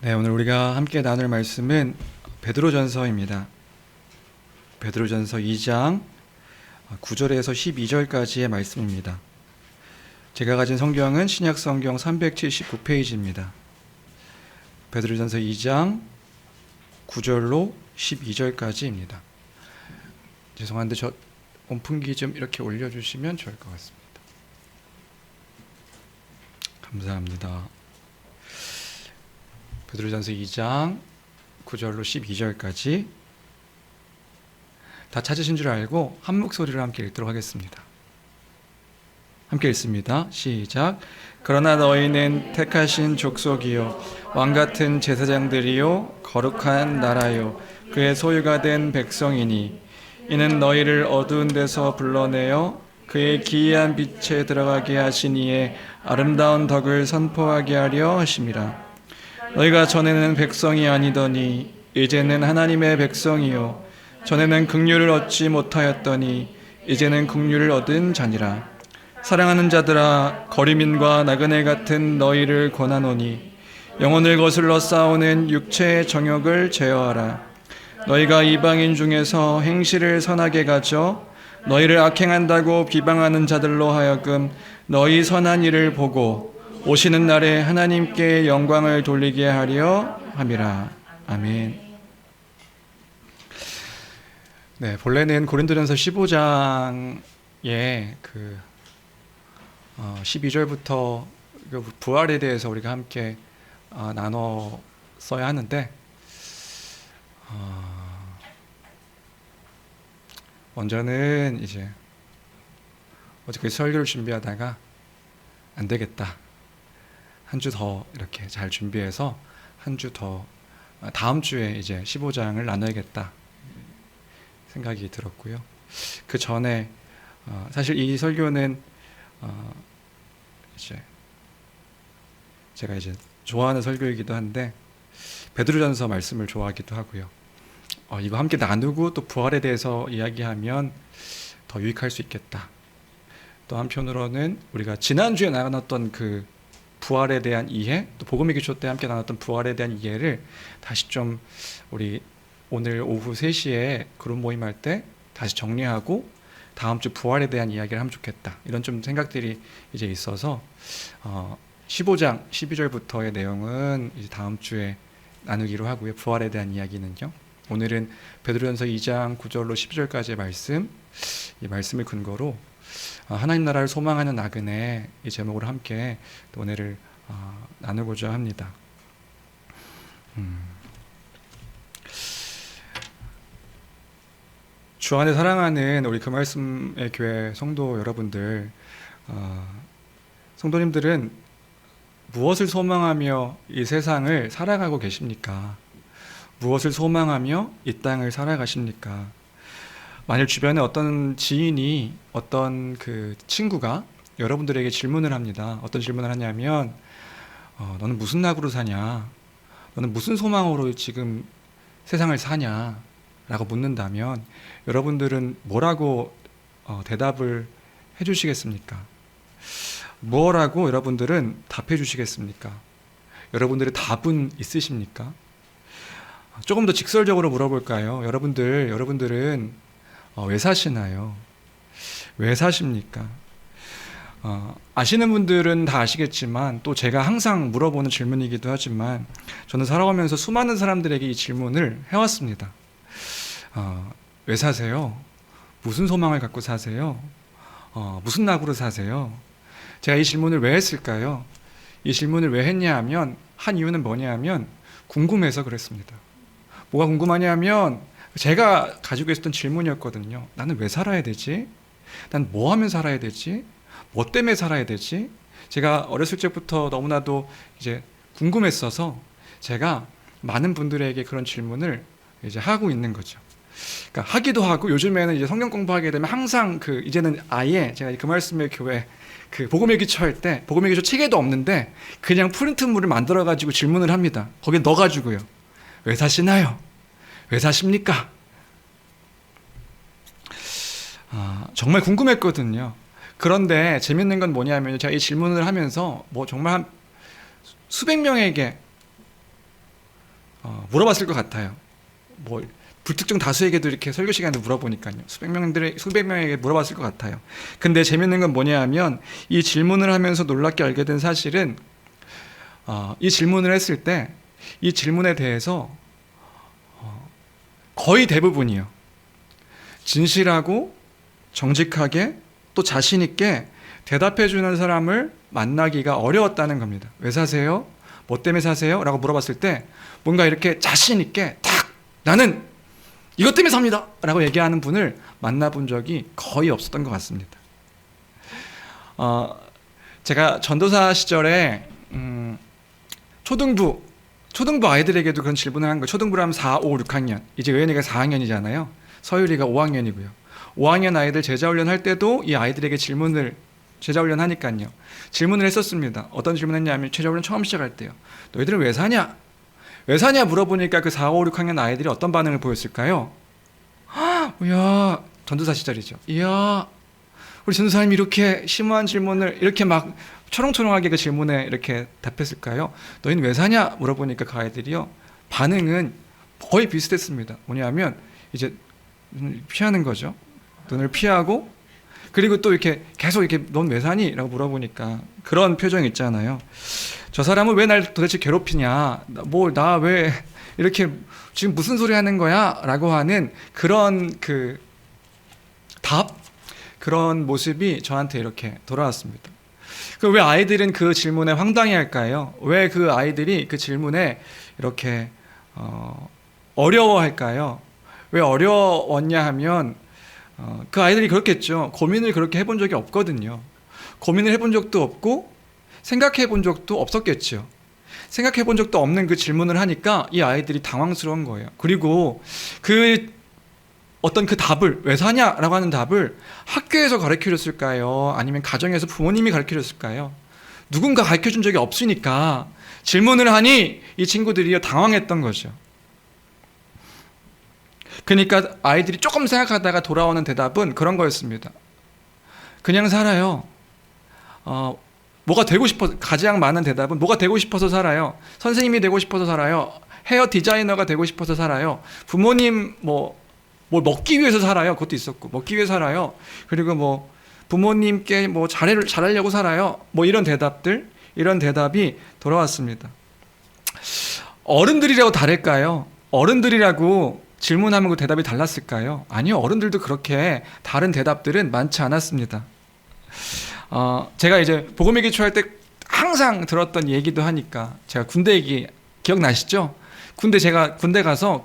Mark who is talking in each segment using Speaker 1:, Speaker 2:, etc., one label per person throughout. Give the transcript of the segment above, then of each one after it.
Speaker 1: 네, 오늘 우리가 함께 나눌 말씀은 베드로전서입니다. 베드로전서 2장 9절에서 12절까지의 말씀입니다. 제가 가진 성경은 신약 성경 379페이지입니다. 베드로전서 2장 9절로 12절까지입니다. 죄송한데 저 온풍기 좀 이렇게 올려주시면 좋을 것 같습니다. 감사합니다. 베드로전서 2장 9절로 12절까지 다 찾으신 줄 알고 한 목소리로 함께 읽도록 하겠습니다. 함께 읽습니다. 시작. 그러나 너희는 택하신 족속이요 왕같은 제사장들이요 거룩한 나라요 그의 소유가 된 백성이니 이는 너희를 어두운 데서 불러내어 그의 기이한 빛에 들어가게 하신 이의 아름다운 덕을 선포하게 하려 하심이라. 너희가 전에는 백성이 아니더니 이제는 하나님의 백성이요 전에는 긍휼을 얻지 못하였더니 이제는 긍휼을 얻은 자니라. 사랑하는 자들아 거리민과 나그네 같은 너희를 권하노니 영혼을 거슬러 싸우는 육체의 정욕을 제어하라. 너희가 이방인 중에서 행실을 선하게 가져 너희를 악행한다고 비방하는 자들로 하여금 너희 선한 일을 보고 오시는 날에 하나님께 영광을 돌리게 하려 함이라. 아멘. 네, 본래는 고린도전서 15장에 12절부터 부활에 대해서 우리가 함께 나눠 써야 하는데 먼저는 이제 어저께 설교를 준비하다가 안 되겠다. 한 주 더 이렇게 잘 준비해서 한 주 더 다음 주에 이제 15장을 나눠야겠다 생각이 들었고요. 그 전에 사실 이 설교는 이제 제가 이제 좋아하는 설교이기도 한데 베드로전서 말씀을 좋아하기도 하고요. 이거 함께 나누고 또 부활에 대해서 이야기하면 더 유익할 수 있겠다. 또 한편으로는 우리가 지난주에 나눴던 그 부활에 대한 이해, 또 복음의 기초 때 함께 나눴던 부활에 대한 이해를 다시 좀 우리 오늘 오후 3시에 그룹 모임할 때 다시 정리하고 다음 주 부활에 대한 이야기를 하면 좋겠다. 이런 좀 생각들이 이제 있어서 15장 12절부터의 내용은 이제 다음 주에 나누기로 하고요. 부활에 대한 이야기는요. 오늘은 베드로전서 2장 9절로 12절까지의 말씀, 이 말씀을 근거로 하나님 나라를 소망하는 나그네 이 제목으로 함께 또 오늘을 나누고자 합니다. 주 안에 사랑하는 우리 그 말씀의 교회 성도 여러분들, 성도님들은 무엇을 소망하며 이 세상을 살아가고 계십니까? 무엇을 소망하며 이 땅을 살아가십니까? 만일 주변에 어떤 지인이, 어떤 그 친구가 여러분들에게 질문을 합니다. 어떤 질문을 하냐면 너는 무슨 낙으로 사냐? 너는 무슨 소망으로 지금 세상을 사냐? 라고 묻는다면 여러분들은 뭐라고 대답을 해주시겠습니까? 뭐라고 여러분들은 답해 주시겠습니까? 여러분들의 답은 있으십니까? 조금 더 직설적으로 물어볼까요? 여러분들은 왜 사시나요? 왜 사십니까? 아시는 분들은 다 아시겠지만 또 제가 항상 물어보는 질문이기도 하지만 저는 살아가면서 수많은 사람들에게 이 질문을 해왔습니다. 왜 사세요? 무슨 소망을 갖고 사세요? 무슨 낙으로 사세요? 제가 이 질문을 왜 했을까요? 이 질문을 왜 했냐 하면 한 이유는 뭐냐 하면 궁금해서 그랬습니다. 뭐가 궁금하냐 하면 제가 가지고 있었던 질문이었거든요. 나는 왜 살아야 되지? 난 뭐 하면 살아야 되지? 뭐 때문에 살아야 되지? 제가 어렸을 적부터 너무나도 이제 궁금했어서 제가 많은 분들에게 그런 질문을 이제 하고 있는 거죠. 그러니까 하기도 하고 요즘에는 이제 성경 공부하게 되면 항상 이제는 아예 제가 그 말씀의 교회 그 복음의 기초 할 때 복음의 기초 책에도 없는데 그냥 프린트물을 만들어 가지고 질문을 합니다. 거기에 넣어 가지고요. 왜 사시나요? 왜 사십니까? 정말 궁금했거든요. 그런데 재밌는 건 뭐냐면 제가 이 질문을 하면서 뭐 정말 한 수백 명에게 물어봤을 것 같아요. 뭐 불특정 다수에게도 이렇게 설교 시간에 물어보니까요. 수백 명에게 물어봤을 것 같아요. 근데 재밌는 건 뭐냐 하면 이 질문을 하면서 놀랍게 알게 된 사실은 이 질문을 했을 때 이 질문에 대해서 거의 대부분이요. 진실하고 정직하게 또 자신 있게 대답해 주는 사람을 만나기가 어려웠다는 겁니다. 왜 사세요? 뭐 때문에 사세요? 라고 물어봤을 때 뭔가 이렇게 자신 있게 딱 나는 이것 때문에 삽니다 라고 얘기하는 분을 만나본 적이 거의 없었던 것 같습니다. 제가 전도사 시절에 초등부 아이들에게도 그런 질문을 한 거예요. 초등부라면 4, 5, 6학년. 이제 의연이가 4학년이잖아요. 서율이가 5학년이고요. 5학년 아이들 제자훈련 할 때도 이 아이들에게 제자훈련 하니까요. 질문을 했었습니다. 어떤 질문을 했냐면 제자훈련 처음 시작할 때요. 너희들은 왜 사냐? 왜 사냐 물어보니까 그 4, 5, 6학년 아이들이 어떤 반응을 보였을까요? 이야, 전도사 시절이죠. 이야, 우리 전도사님이 이렇게 심오한 질문을 이렇게 막 초롱초롱하게 그 질문에 이렇게 답했을까요? 너희는 왜 사냐 물어보니까 그 아이들이요. 반응은 거의 비슷했습니다. 뭐냐면 이제 눈을 피하는 거죠. 눈을 피하고 그리고 또 이렇게 계속 이렇게 넌 왜 사니? 라고 물어보니까 그런 표정 있잖아요. 저 사람은 왜 날 도대체 괴롭히냐? 나 왜 이렇게 지금 무슨 소리 하는 거야? 라고 하는 그런 그런 모습이 저한테 이렇게 돌아왔습니다. 왜 아이들은 그 질문에 황당해 할까요? 왜 그 아이들이 그 질문에 이렇게 어려워할까요? 왜 어려웠냐 하면 그 아이들이 그렇겠죠. 고민을 그렇게 해본 적이 없거든요. 고민을 해본 적도 없고 생각해 본 적도 없었겠죠. 생각해 본 적도 없는 그 질문을 하니까 이 아이들이 당황스러운 거예요. 그리고 어떤 그 답을 왜 사냐라고 하는 답을 학교에서 가르쳐줬을까요? 아니면 가정에서 부모님이 가르쳐줬을까요? 누군가 가르쳐준 적이 없으니까 질문을 하니 이 친구들이 당황했던 거죠. 그러니까 아이들이 조금 생각하다가 돌아오는 대답은 그런 거였습니다. 그냥 살아요. 뭐가 되고 싶어서, 가장 많은 대답은 뭐가 되고 싶어서 살아요. 선생님이 되고 싶어서 살아요. 헤어 디자이너가 되고 싶어서 살아요. 부모님 뭘 먹기 위해서 살아요. 그것도 있었고 먹기 위해서 살아요. 그리고 부모님께 잘하려고 살아요. 이런 대답이 돌아왔습니다. 어른들이라고 다를까요? 어른들이라고 질문하면 그 대답이 달랐을까요? 아니요. 어른들도 그렇게 다른 대답들은 많지 않았습니다. 제가 이제 복음의 기초할 때 항상 들었던 얘기도 하니까 제가 군대 얘기 기억나시죠? 제가 군대 가서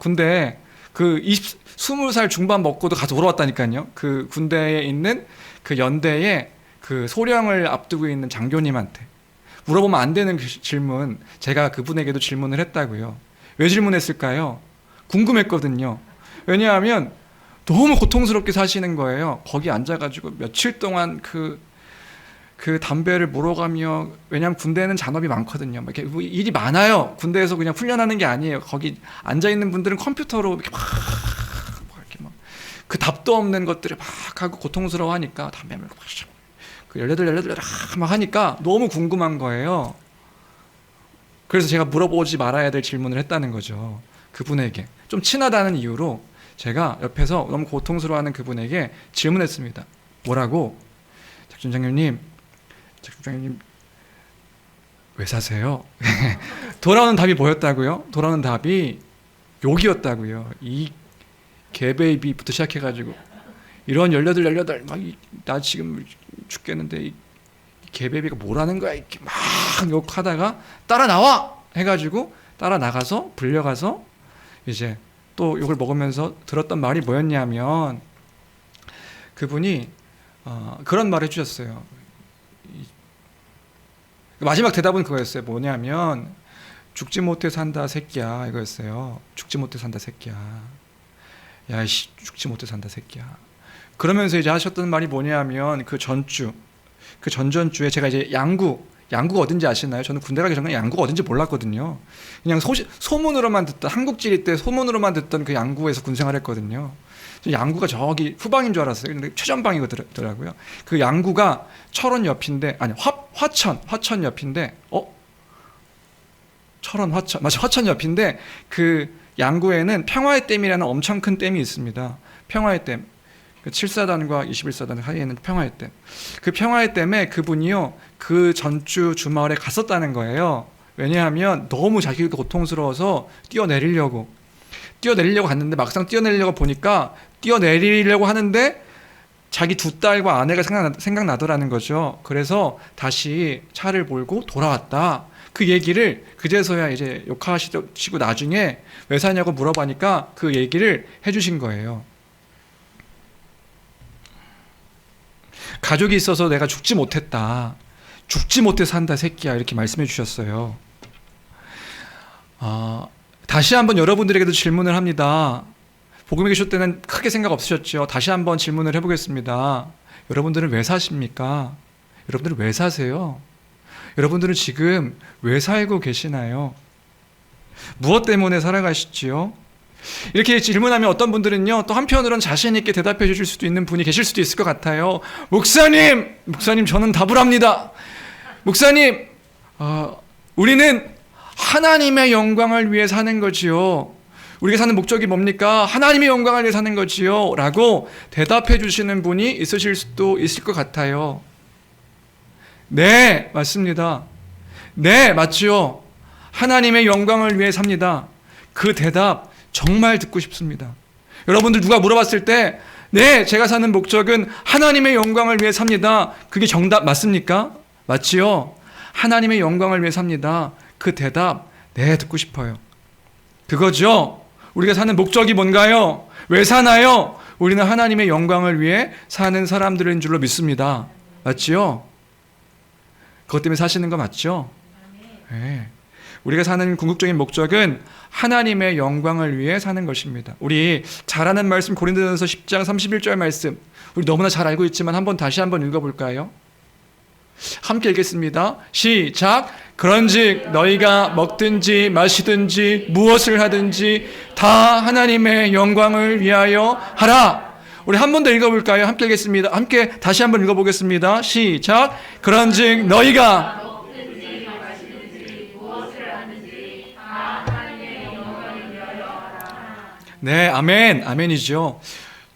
Speaker 1: 그 20살 중반 먹고도 가서 돌아왔다니까요. 그 군대에 있는 그 연대에 그 소령을 앞두고 있는 장교님한테 물어보면 안 되는 질문, 제가 그분에게도 질문을 했다고요. 왜 질문했을까요? 궁금했거든요. 왜냐하면 너무 고통스럽게 사시는 거예요. 거기 앉아가지고 며칠 동안 그 담배를 몰아가며, 왜냐하면 군대는 잔업이 많거든요. 이렇게 일이 많아요. 군대에서 그냥 훈련하는 게 아니에요. 거기 앉아있는 분들은 컴퓨터로 이렇게 그 답도 없는 것들을 막 하고 고통스러워하니까 담배를 막 열려들 막 하니까 너무 궁금한 거예요. 그래서 제가 물어보지 말아야 될 질문을 했다는 거죠. 그분에게 좀 친하다는 이유로 제가 옆에서 너무 고통스러워하는 그분에게 질문했습니다. 뭐라고? 작전장님 왜 사세요? 돌아오는 답이 뭐였다고요? 돌아오는 답이 욕이었다고요. 이 개베이비부터 시작해가지고 이런 18 나 지금 죽겠는데 이 개베이비가 뭐라는 거야? 이렇게 막 욕하다가 따라 나와! 해가지고 따라 나가서 불려가서 이제 또 욕을 먹으면서 들었던 말이 뭐였냐면 그분이 그런 말을 해주셨어요. 마지막 대답은 그거였어요. 뭐냐면 죽지 못해 산다 새끼야 이거였어요. 죽지 못해 산다 새끼야. 야 씨 죽지 못해 산다 새끼야. 그러면서 이제 하셨던 말이 뭐냐면 그 전전주에 제가 이제 양구가 어딘지 아시나요? 저는 군대 가기 전에 양구가 어딘지 몰랐거든요. 그냥 소문으로만 듣던, 한국지리 때 소문으로만 듣던 그 양구에서 군생활을 했거든요. 양구가 저기 후방인 줄 알았어요. 근데 최전방이더라고요. 그 양구가 철원 옆인데, 아니 화천 옆인데, 철원, 화천, 맞아, 화천 옆인데 그 양구에는 평화의 댐이라는 엄청 큰 댐이 있습니다. 평화의 댐. 그 7사단과 21사단 사이에는 평화의 댐. 그 평화의 댐에 그분이요, 그 전주 주말에 갔었다는 거예요. 왜냐하면 너무 자기가 고통스러워서 뛰어내리려고 갔는데, 막상 뛰어내리려고 보니까 뛰어내리려고 하는데 자기 두 딸과 아내가 생각나더라는 거죠. 그래서 다시 차를 몰고 돌아왔다. 그 얘기를 그제서야 이제 욕하시고 나중에 왜 사냐고 물어보니까 그 얘기를 해주신 거예요. 가족이 있어서 내가 죽지 못했다. 죽지 못해 산다 새끼야, 이렇게 말씀해 주셨어요. 다시 한번 여러분들에게도 질문을 합니다. 복음에 계실 때는 크게 생각 없으셨죠? 다시 한번 질문을 해보겠습니다. 여러분들은 왜 사십니까? 여러분들은 왜 사세요? 여러분들은 지금 왜 살고 계시나요? 무엇 때문에 살아가시지요? 이렇게 질문하면 어떤 분들은요, 또 한편으로는 자신 있게 대답해 주실 수도 있는 분이 계실 수도 있을 것 같아요. 목사님 저는 답을 합니다. 목사님, 우리는 하나님의 영광을 위해 사는 거지요. 우리가 사는 목적이 뭡니까? 하나님의 영광을 위해 사는 거지요. 라고 대답해 주시는 분이 있으실 수도 있을 것 같아요. 네, 맞습니다. 네, 맞죠. 하나님의 영광을 위해 삽니다. 그 대답 정말 듣고 싶습니다. 여러분들 누가 물어봤을 때, 네, 제가 사는 목적은 하나님의 영광을 위해 삽니다. 그게 정답 맞습니까? 맞지요? 하나님의 영광을 위해 삽니다. 그 대답, 네, 듣고 싶어요. 그거죠? 우리가 사는 목적이 뭔가요? 왜 사나요? 우리는 하나님의 영광을 위해 사는 사람들인 줄로 믿습니다. 맞지요? 그것 때문에 사시는 거 맞죠? 네. 우리가 사는 궁극적인 목적은 하나님의 영광을 위해 사는 것입니다. 우리 잘 아는 말씀, 고린도전서 10장 31절 말씀, 우리 너무나 잘 알고 있지만 다시 한번 읽어볼까요? 함께 읽겠습니다. 시작. 그런즉 너희가 먹든지 마시든지 무엇을 하든지 다 하나님의 영광을 위하여 하라. 우리 한 번 더 읽어볼까요? 함께 읽겠습니다. 함께 다시 한번 읽어보겠습니다. 시작. 그런즉 너희가 먹든지 마시든지 무엇을 하든지 다 하나님의 영광을 위하여 하라. 네, 아멘. 아멘이죠.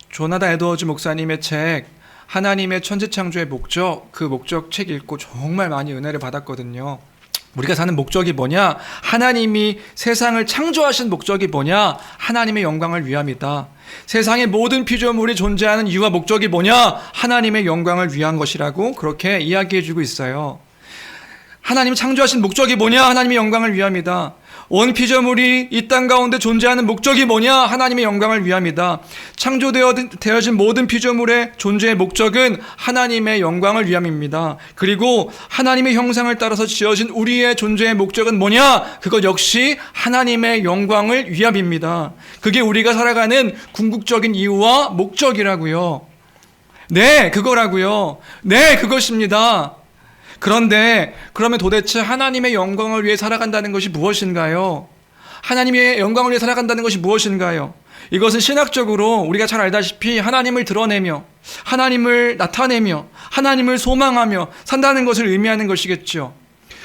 Speaker 1: 조나단 에드워즈 목사님의 책 하나님의 천지창조의 목적, 그 목적 책 읽고 정말 많이 은혜를 받았거든요. 우리가 사는 목적이 뭐냐? 하나님이 세상을 창조하신 목적이 뭐냐? 하나님의 영광을 위함이다. 세상의 모든 피조물이 존재하는 이유와 목적이 뭐냐? 하나님의 영광을 위한 것이라고 그렇게 이야기해주고 있어요. 하나님이 창조하신 목적이 뭐냐? 하나님의 영광을 위함이다. 온 피조물이 이 땅 가운데 존재하는 목적이 뭐냐? 하나님의 영광을 위함이다. 창조되어진 모든 피조물의 존재의 목적은 하나님의 영광을 위함입니다. 그리고 하나님의 형상을 따라서 지어진 우리의 존재의 목적은 뭐냐? 그것 역시 하나님의 영광을 위함입니다. 그게 우리가 살아가는 궁극적인 이유와 목적이라고요. 네, 그거라고요. 네, 그것입니다. 그런데 그러면 도대체 하나님의 영광을 위해 살아간다는 것이 무엇인가요? 하나님의 영광을 위해 살아간다는 것이 무엇인가요? 이것은 신학적으로 우리가 잘 알다시피 하나님을 드러내며 하나님을 나타내며 하나님을 소망하며 산다는 것을 의미하는 것이겠죠.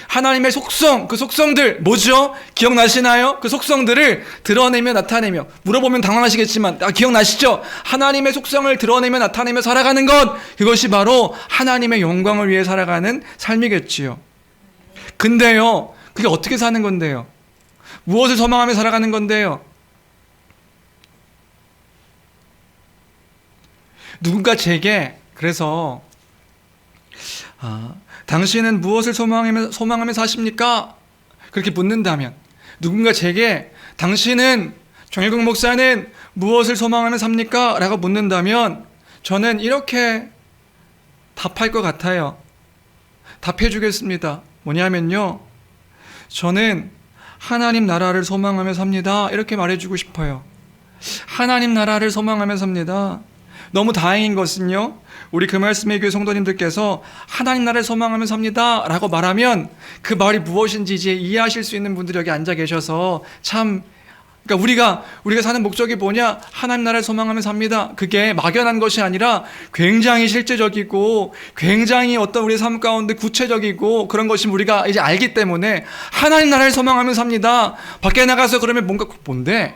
Speaker 1: 하나님의 속성, 그 속성들 뭐죠? 기억나시나요? 그 속성들을 드러내며 나타내며, 물어보면 당황하시겠지만 기억나시죠? 하나님의 속성을 드러내며 나타내며 살아가는 것, 그것이 바로 하나님의 영광을 위해 살아가는 삶이겠지요. 근데요, 그게 어떻게 사는 건데요? 무엇을 소망하며 살아가는 건데요? 누군가 제게 그래서 당신은 무엇을 소망하며 사십니까? 그렇게 묻는다면, 누군가 제게 당신은, 정일국 목사는 무엇을 소망하며 삽니까? 라고 묻는다면 저는 이렇게 답할 것 같아요. 답해 주겠습니다. 뭐냐면요, 저는 하나님 나라를 소망하며 삽니다. 이렇게 말해주고 싶어요. 하나님 나라를 소망하며 삽니다. 너무 다행인 것은요, 우리 그 말씀의 교회 성도님들께서 하나님 나라를 소망하며 삽니다 라고 말하면 그 말이 무엇인지 이제 이해하실 수 있는 분들이 여기 앉아 계셔서 참 그러니까 우리가 사는 목적이 뭐냐? 하나님 나라를 소망하며 삽니다. 그게 막연한 것이 아니라 굉장히 실제적이고 굉장히 어떤 우리의 삶 가운데 구체적이고 그런 것이 우리가 이제 알기 때문에 하나님 나라를 소망하며 삽니다. 밖에 나가서 그러면 뭔데?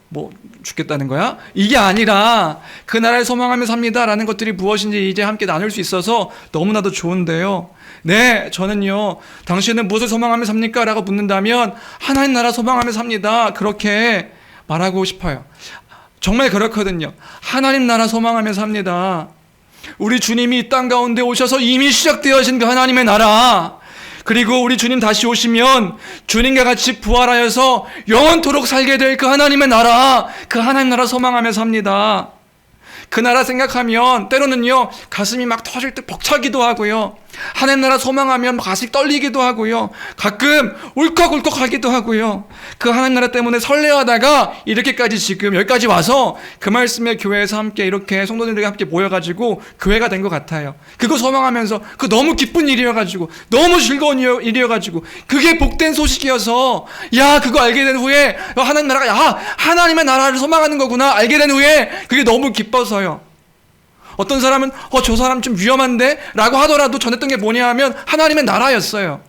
Speaker 1: 뭐 죽겠다는 거야? 이게 아니라 그 나라를 소망하며 삽니다라는 것들이 무엇인지 이제 함께 나눌 수 있어서 너무나도 좋은데요. 네, 저는요, 당신은 무엇을 소망하며 삽니까? 라고 묻는다면 하나님 나라 소망하며 삽니다. 그렇게 말하고 싶어요. 정말 그렇거든요. 하나님 나라 소망하며 삽니다. 우리 주님이 이 땅 가운데 오셔서 이미 시작되어진 그 하나님의 나라, 그리고 우리 주님 다시 오시면 주님과 같이 부활하여서 영원토록 살게 될 그 하나님의 나라, 그 하나님 나라 소망하며 삽니다. 그 나라 생각하면 때로는요 가슴이 막 터질 때 벅차기도 하고요, 하나님 나라 소망하면 가슴이 떨리기도 하고요, 가끔 울컥울컥하기도 하고요. 그 하나님 나라 때문에 설레하다가 이렇게까지 지금 여기까지 와서 그 말씀에 교회에서 함께 이렇게 성도님들과 함께 모여가지고 교회가 된 것 같아요. 그거 소망하면서 그 너무 기쁜 일이어가지고 너무 즐거운 일이어가지고 그게 복된 소식이어서 야 그거 알게 된 후에 하나님 나라가 하나님의 나라를 소망하는 거구나 알게 된 후에 그게 너무 기뻐서요. 어떤 사람은 저 사람 좀 위험한데? 라고 하더라도 전했던 게 뭐냐 하면 하나님의 나라였어요.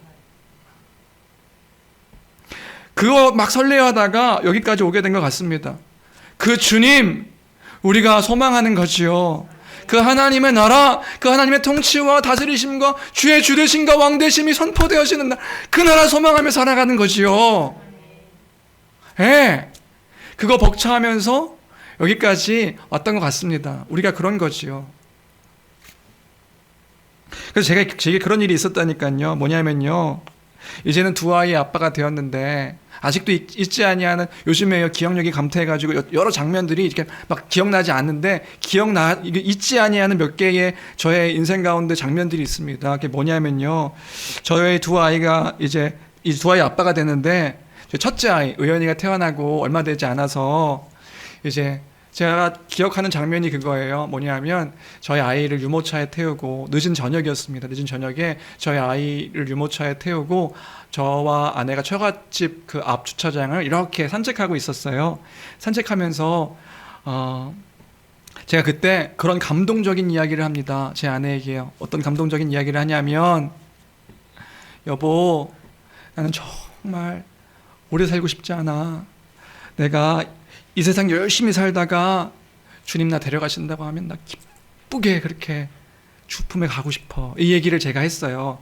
Speaker 1: 그거 막 설레하다가 여기까지 오게 된 것 같습니다. 그 주님, 우리가 소망하는 거지요. 그 하나님의 나라, 그 하나님의 통치와 다스리심과 주의 주되심과 왕되심이 선포되어지는 날, 그 나라 소망하며 살아가는 거지요. 예, 그거 벅차하면서 여기까지 왔던 것 같습니다. 우리가 그런 거지요. 그래서 제게 그런 일이 있었다니까요. 뭐냐면요, 이제는 두 아이의 아빠가 되었는데 아직도 잊지 아니하는, 요즘에 기억력이 감퇴해가지고 여러 장면들이 이렇게 막 기억나지 않는데 잊지 아니하는 몇 개의 저의 인생 가운데 장면들이 있습니다. 그게 뭐냐면요, 저의 두 아이가 이제 이 두 아이 아빠가 되는데, 첫째 아이 의연이가 태어나고 얼마 되지 않아서 이제 제가 기억하는 장면이 그거예요. 뭐냐면 저희 아이를 유모차에 태우고, 늦은 저녁이었습니다. 늦은 저녁에 저희 아이를 유모차에 태우고 저와 아내가 처갓집 그 앞 주차장을 이렇게 산책하고 있었어요. 산책하면서 제가 그때 그런 감동적인 이야기를 합니다. 제 아내에게요. 어떤 감동적인 이야기를 하냐면, 여보, 나는 정말 오래 살고 싶지 않아. 내가 이 세상 열심히 살다가 주님 나 데려가신다고 하면 나 기쁘게 그렇게 주품에 가고 싶어. 이 얘기를 제가 했어요.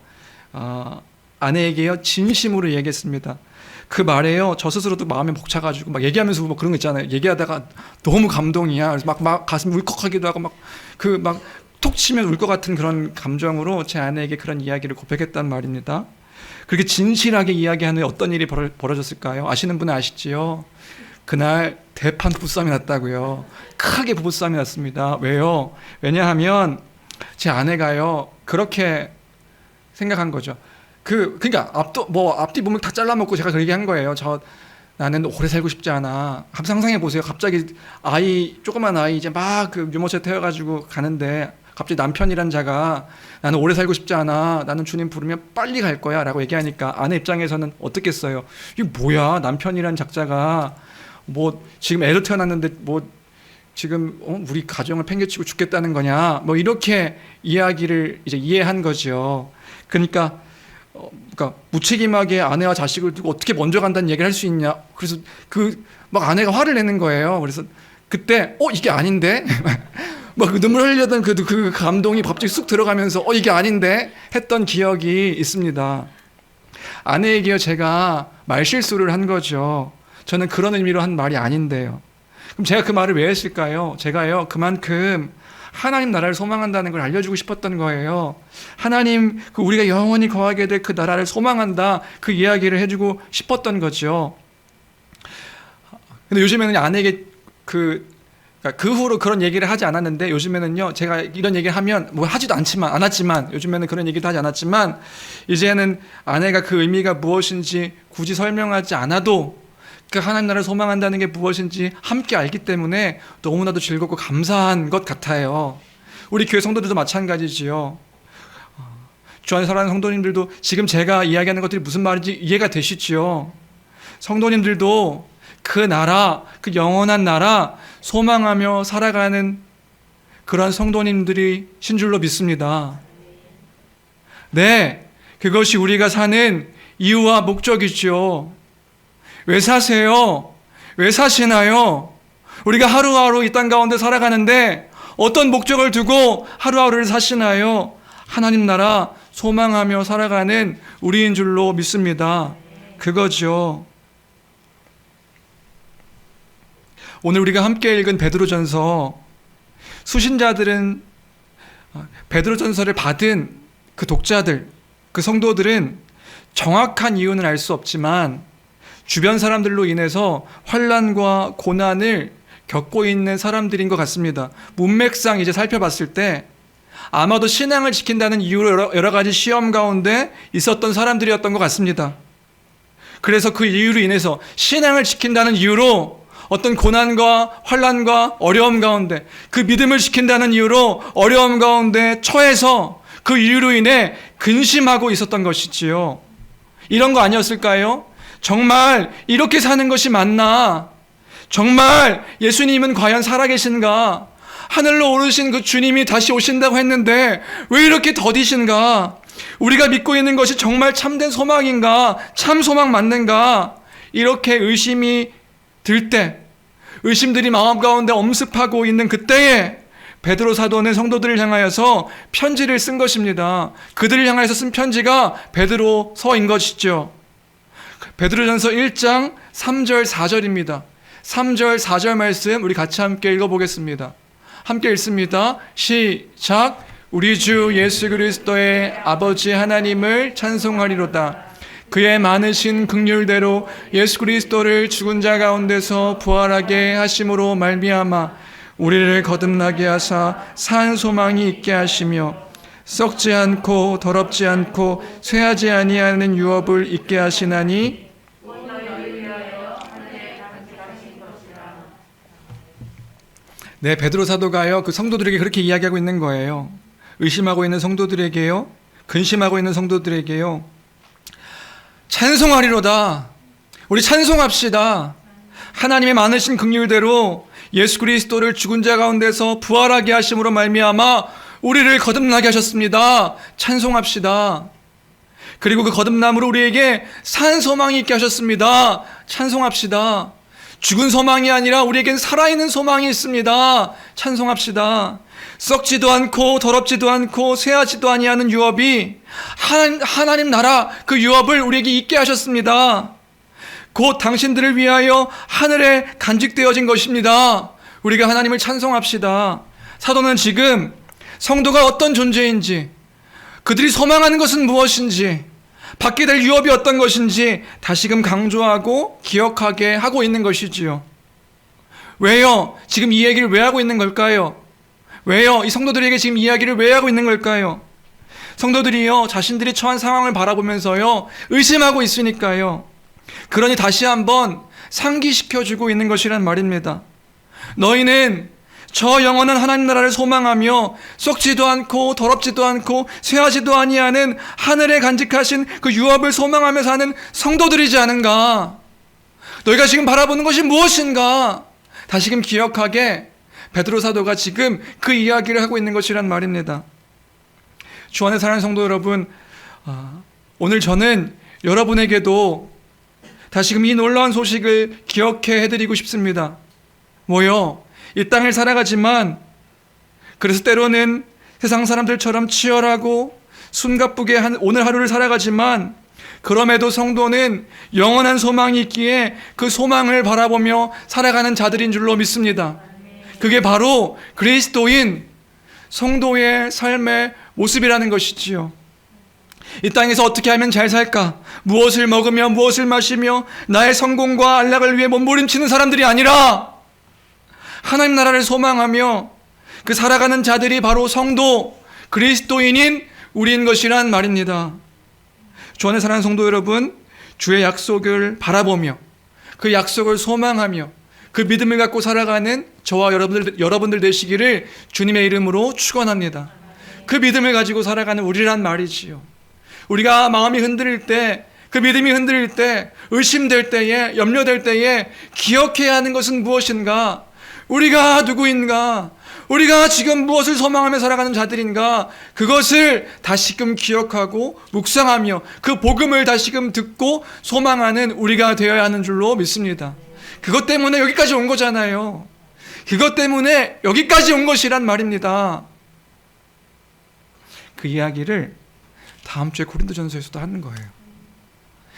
Speaker 1: 아내에게요, 진심으로 얘기했습니다. 그 말에요, 저 스스로도 마음에 벅차가지고 막 얘기하면서 뭐 그런 거 있잖아요. 얘기하다가 너무 감동이야. 그래서 막 가슴이 울컥하기도 하고 막 톡 치면 울 것 같은 그런 감정으로 제 아내에게 그런 이야기를 고백했단 말입니다. 그렇게 진실하게 이야기하는 후에 어떤 일이 벌어졌을까요? 아시는 분은 아시지요? 그날 대판 부부싸움이 났다고요. 크게 부부싸움이 났습니다. 왜요? 왜냐하면 제 아내가요, 그렇게 생각한 거죠. 그러니까 앞뒤 보면 다 잘라먹고 제가 그 얘기한 거예요. 나는 오래 살고 싶지 않아. 상상해 보세요. 갑자기 조그만 아이 이제 막 그 유모차 태워가지고 가는데 갑자기 남편이란 자가 나는 오래 살고 싶지 않아. 나는 주님 부르면 빨리 갈 거야. 라고 얘기하니까 아내 입장에서는 어떻겠어요? 이게 뭐야? 남편이란 작자가 뭐 지금 애도 태어났는데 뭐 지금 우리 가정을 팽개치고 죽겠다는 거냐? 뭐 이렇게 이야기를 이제 이해한 거죠. 그러니까 무책임하게 아내와 자식을 두고 어떻게 먼저 간다는 얘기를 할 수 있냐? 그래서 막 아내가 화를 내는 거예요. 그래서 그때 이게 아닌데? 막 눈물 흘리던 그 감동이 갑자기 쑥 들어가면서 이게 아닌데? 했던 기억이 있습니다. 아내에게요, 제가 말실수를 한 거죠. 저는 그런 의미로 한 말이 아닌데요. 그럼 제가 그 말을 왜 했을까요? 제가요, 그만큼 하나님 나라를 소망한다는 걸 알려주고 싶었던 거예요. 하나님, 우리가 영원히 거하게 될 그 나라를 소망한다, 그 이야기를 해주고 싶었던 거죠. 근데 요즘에는 아내에게 그 후로 그런 얘기를 하지 않았는데, 요즘에는요, 제가 이런 얘기를 하면 뭐 하지도 않았지만 요즘에는 그런 얘기도 하지 않았지만, 이제는 아내가 그 의미가 무엇인지 굳이 설명하지 않아도 그 하나님 나라를 소망한다는 게 무엇인지 함께 알기 때문에 너무나도 즐겁고 감사한 것 같아요. 우리 교회 성도들도 마찬가지지요. 주 안에 살아가는 성도님들도 지금 제가 이야기하는 것들이 무슨 말인지 이해가 되시지요. 성도님들도 그 나라, 그 영원한 나라 소망하며 살아가는 그러한 성도님들이신 줄로 믿습니다. 네, 그것이 우리가 사는 이유와 목적이죠. 왜 사세요? 왜 사시나요? 우리가 하루하루 이 땅 가운데 살아가는데 어떤 목적을 두고 하루하루를 사시나요? 하나님 나라 소망하며 살아가는 우리인 줄로 믿습니다. 그거죠. 오늘 우리가 함께 읽은 베드로전서, 수신자들은 베드로전서를 받은 그 독자들, 그 성도들은 정확한 이유는 알 수 없지만 주변 사람들로 인해서 환난과 고난을 겪고 있는 사람들인 것 같습니다. 문맥상 이제 살펴봤을 때 아마도 신앙을 지킨다는 이유로 여러 가지 시험 가운데 있었던 사람들이었던 것 같습니다. 그래서 그 이유로 인해서 신앙을 지킨다는 이유로 어떤 고난과 환난과 어려움 가운데, 그 믿음을 지킨다는 이유로 어려움 가운데 처해서 그 이유로 인해 근심하고 있었던 것이지요. 이런 거 아니었을까요? 정말 이렇게 사는 것이 맞나? 정말 예수님은 과연 살아계신가? 하늘로 오르신 그 주님이 다시 오신다고 했는데 왜 이렇게 더디신가? 우리가 믿고 있는 것이 정말 참된 소망인가? 참 소망 맞는가? 이렇게 의심이 들 때, 의심들이 마음 가운데 엄습하고 있는 그때에 베드로 사도는 성도들을 향하여서 편지를 쓴 것입니다. 그들을 향하여서 쓴 편지가 베드로서인 것이죠. 베드로전서 1장 3절 4절입니다. 3절 4절 말씀 우리 같이 함께 읽어보겠습니다. 함께 읽습니다. 시작. 우리 주 예수 그리스도의 아버지 하나님을 찬송하리로다. 그의 많으신 긍휼대로 예수 그리스도를 죽은 자 가운데서 부활하게 하심으로 말미암아 우리를 거듭나게 하사 산 소망이 있게 하시며 썩지 않고 더럽지 않고 쇠하지 아니하는 유업을 있게 하시나니 네, 베드로 사도가요 그 성도들에게 그렇게 이야기하고 있는 거예요. 의심하고 있는 성도들에게요, 근심하고 있는 성도들에게요, 찬송하리로다. 우리 찬송합시다. 하나님의 많으신 긍휼대로 예수 그리스도를 죽은 자 가운데서 부활하게 하심으로 말미암아 우리를 거듭나게 하셨습니다. 찬송합시다. 그리고 그 거듭남으로 우리에게 산 소망이 있게 하셨습니다. 찬송합시다. 죽은 소망이 아니라 우리에겐 살아있는 소망이 있습니다. 찬송합시다. 썩지도 않고 더럽지도 않고 쇠하지도 아니하는 유업이 하나님 나라 그 유업을 우리에게 있게 하셨습니다. 곧 당신들을 위하여 하늘에 간직되어진 것입니다. 우리가 하나님을 찬송합시다. 사도는 지금 성도가 어떤 존재인지, 그들이 소망하는 것은 무엇인지, 받게 될 유업이 어떤 것인지 다시금 강조하고 기억하게 하고 있는 것이지요. 왜요? 지금 이 얘기를 왜 하고 있는 걸까요? 왜요? 이 성도들에게 지금 이야기를 왜 하고 있는 걸까요? 성도들이요, 자신들이 처한 상황을 바라보면서요, 의심하고 있으니까요. 그러니 다시 한번 상기시켜주고 있는 것이란 말입니다. 너희는 저 영원한 하나님 나라를 소망하며 썩지도 않고 더럽지도 않고 쇠하지도 아니하는 하늘에 간직하신 그 유업을 소망하며 사는 성도들이지 않은가? 너희가 지금 바라보는 것이 무엇인가? 다시금 기억하게 베드로 사도가 지금 그 이야기를 하고 있는 것이란 말입니다. 주 안에 사랑하는 성도 여러분, 오늘 저는 여러분에게도 다시금 이 놀라운 소식을 기억해 해드리고 싶습니다. 뭐요? 이 땅을 살아가지만 그래서 때로는 세상 사람들처럼 치열하고 숨가쁘게 오늘 하루를 살아가지만 그럼에도 성도는 영원한 소망이 있기에 그 소망을 바라보며 살아가는 자들인 줄로 믿습니다. 그게 바로 그리스도인 성도의 삶의 모습이라는 것이지요. 이 땅에서 어떻게 하면 잘 살까? 무엇을 먹으며 무엇을 마시며 나의 성공과 안락을 위해 몸부림치는 사람들이 아니라 하나님 나라를 소망하며 그 살아가는 자들이 바로 성도, 그리스도인인 우리인 것이란 말입니다. 주 안에 사랑하는 성도 여러분, 주의 약속을 바라보며 그 약속을 소망하며 그 믿음을 갖고 살아가는 저와 여러분들 되시기를 주님의 이름으로 축원합니다. 그 믿음을 가지고 살아가는 우리란 말이지요. 우리가 마음이 흔들릴 때 그 믿음이 흔들릴 때, 의심될 때에, 염려될 때에 기억해야 하는 것은 무엇인가? 우리가 누구인가? 우리가 지금 무엇을 소망하며 살아가는 자들인가? 그것을 다시금 기억하고 묵상하며 그 복음을 다시금 듣고 소망하는 우리가 되어야 하는 줄로 믿습니다. 그것 때문에 여기까지 온 거잖아요. 그것 때문에 여기까지 온 것이란 말입니다. 그 이야기를 다음 주에 고린도전서에서도 하는 거예요.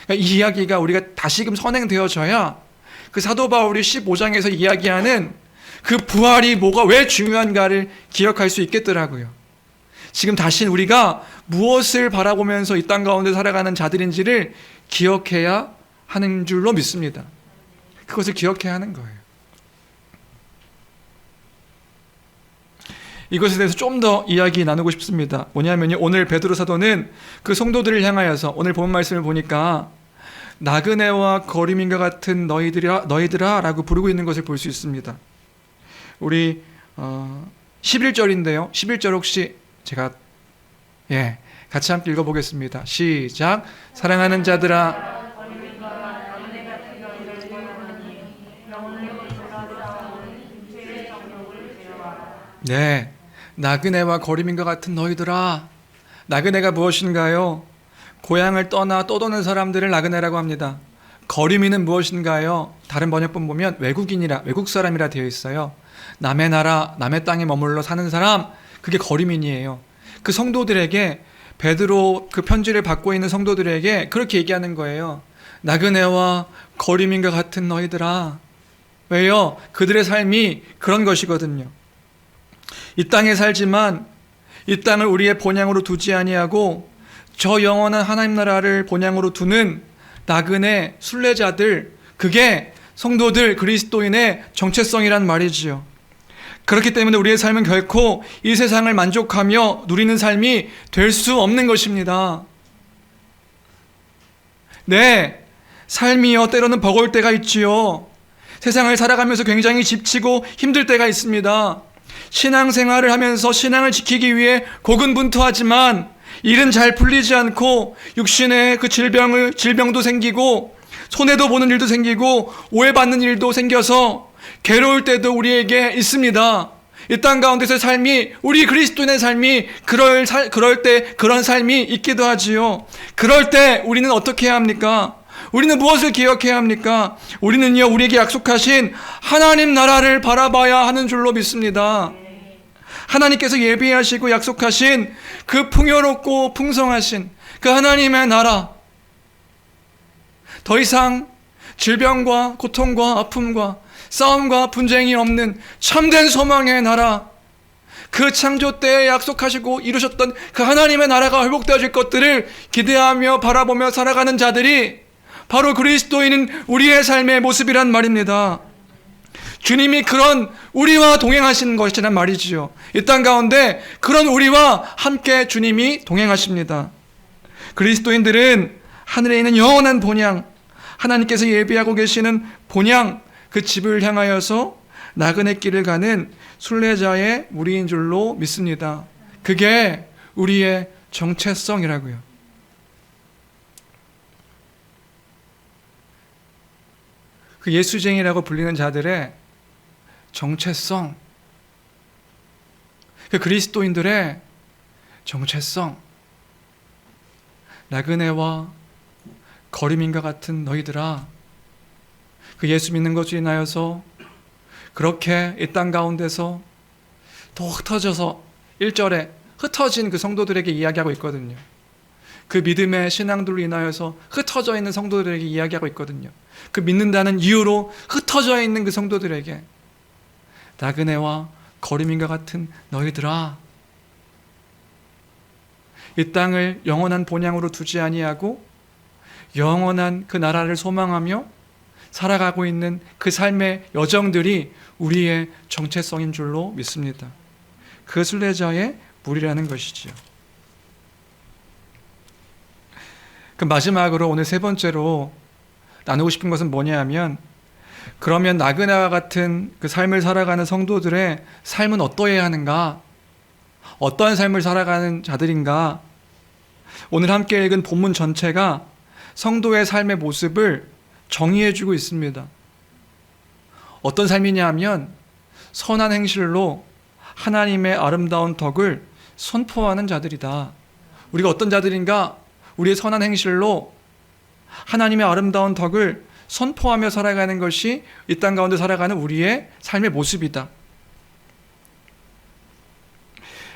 Speaker 1: 그러니까 이 이야기가 우리가 다시금 선행되어져야 그 사도 바울이 15장에서 이야기하는 그 부활이 뭐가 왜 중요한가를 기억할 수 있겠더라고요. 지금 다시 우리가 무엇을 바라보면서 이 땅 가운데 살아가는 자들인지를 기억해야 하는 줄로 믿습니다. 그것을 기억해야 하는 거예요. 이것에 대해서 좀 더 이야기 나누고 싶습니다. 뭐냐면요, 오늘 베드로 사도는 그 성도들을 향하여서 오늘 본 말씀을 보니까 나그네와 거리민과 같은 너희들아 라고 부르고 있는 것을 볼 수 있습니다. 우리 11절인데요. 11절 혹시 제가 같이 함께 읽어보겠습니다. 시작. 사랑하는 자들아 네, 나그네와 거리민과 같은 너희들아. 나그네가 무엇인가요? 고향을 떠나 떠도는 사람들을 나그네라고 합니다. 거리민은 무엇인가요? 다른 번역본 보면 외국 사람이라 되어 있어요. 남의 나라, 남의 땅에 머물러 사는 사람, 그게 거리민이에요. 그 성도들에게, 베드로 그 편지를 받고 있는 성도들에게 그렇게 얘기하는 거예요. 나그네와 거리민과 같은 너희들아. 왜요? 그들의 삶이 그런 것이거든요. 이 땅에 살지만 이 땅을 우리의 본향으로 두지 아니하고 저 영원한 하나님 나라를 본향으로 두는 나그네 순례자들, 그게 성도들, 그리스도인의 정체성이란 말이지요. 그렇기 때문에 우리의 삶은 결코 이 세상을 만족하며 누리는 삶이 될 수 없는 것입니다. 네, 삶이요 때로는 버거울 때가 있지요. 세상을 살아가면서 굉장히 지치고 힘들 때가 있습니다. 신앙생활을 하면서 신앙을 지키기 위해 고군분투하지만 일은 잘 풀리지 않고 육신의 그 질병도 생기고 손해도 보는 일도 생기고 오해받는 일도 생겨서 괴로울 때도 우리에게 있습니다. 이 땅 가운데서의 삶이, 우리 그리스도인의 삶이 그럴 때 그런 삶이 있기도 하지요. 그럴 때 우리는 어떻게 해야 합니까? 우리는 무엇을 기억해야 합니까? 우리는요, 우리에게 약속하신 하나님 나라를 바라봐야 하는 줄로 믿습니다. 하나님께서 예비하시고 약속하신 그 풍요롭고 풍성하신 그 하나님의 나라, 더 이상 질병과 고통과 아픔과 싸움과 분쟁이 없는 참된 소망의 나라, 그 창조 때에 약속하시고 이루셨던 그 하나님의 나라가 회복되어질 것들을 기대하며 바라보며 살아가는 자들이 바로 그리스도인은 우리의 삶의 모습이란 말입니다. 주님이 그런 우리와 동행하시는 것이란 말이지요. 이 땅 가운데 그런 우리와 함께 주님이 동행하십니다. 그리스도인들은 하늘에 있는 영원한 본향, 하나님께서 예비하고 계시는 본향, 그 집을 향하여서 나그네 길을 가는 순례자의 무리인 줄로 믿습니다. 그게 우리의 정체성이라고요. 그 예수쟁이라고 불리는 자들의 정체성, 그 그리스도인들의 정체성, 나그네와 거리민과 같은 너희들아. 그 예수 믿는 것으로 인하여서 그렇게 이 땅 가운데서 또 흩어져서 1절에 흩어진 그 성도들에게 이야기하고 있거든요. 그 믿음의 신앙들로 인하여서 흩어져 있는 성도들에게 이야기하고 있거든요. 그 믿는다는 이유로 흩어져 있는 그 성도들에게 나그네와 거리민과 같은 너희들아, 이 땅을 영원한 본향으로 두지 아니하고 영원한 그 나라를 소망하며 살아가고 있는 그 삶의 여정들이 우리의 정체성인 줄로 믿습니다. 그 순례자의 무리라는 것이지요. 그 마지막으로 오늘 세 번째로 나누고 싶은 것은 뭐냐 하면, 그러면 나그네와 같은 그 삶을 살아가는 성도들의 삶은 어떠해야 하는가? 어떠한 삶을 살아가는 자들인가? 오늘 함께 읽은 본문 전체가 성도의 삶의 모습을 정의해주고 있습니다. 어떤 삶이냐 하면 선한 행실로 하나님의 아름다운 덕을 선포하는 자들이다. 우리가 어떤 자들인가? 우리의 선한 행실로 하나님의 아름다운 덕을 선포하며 살아가는 것이 이 땅 가운데 살아가는 우리의 삶의 모습이다.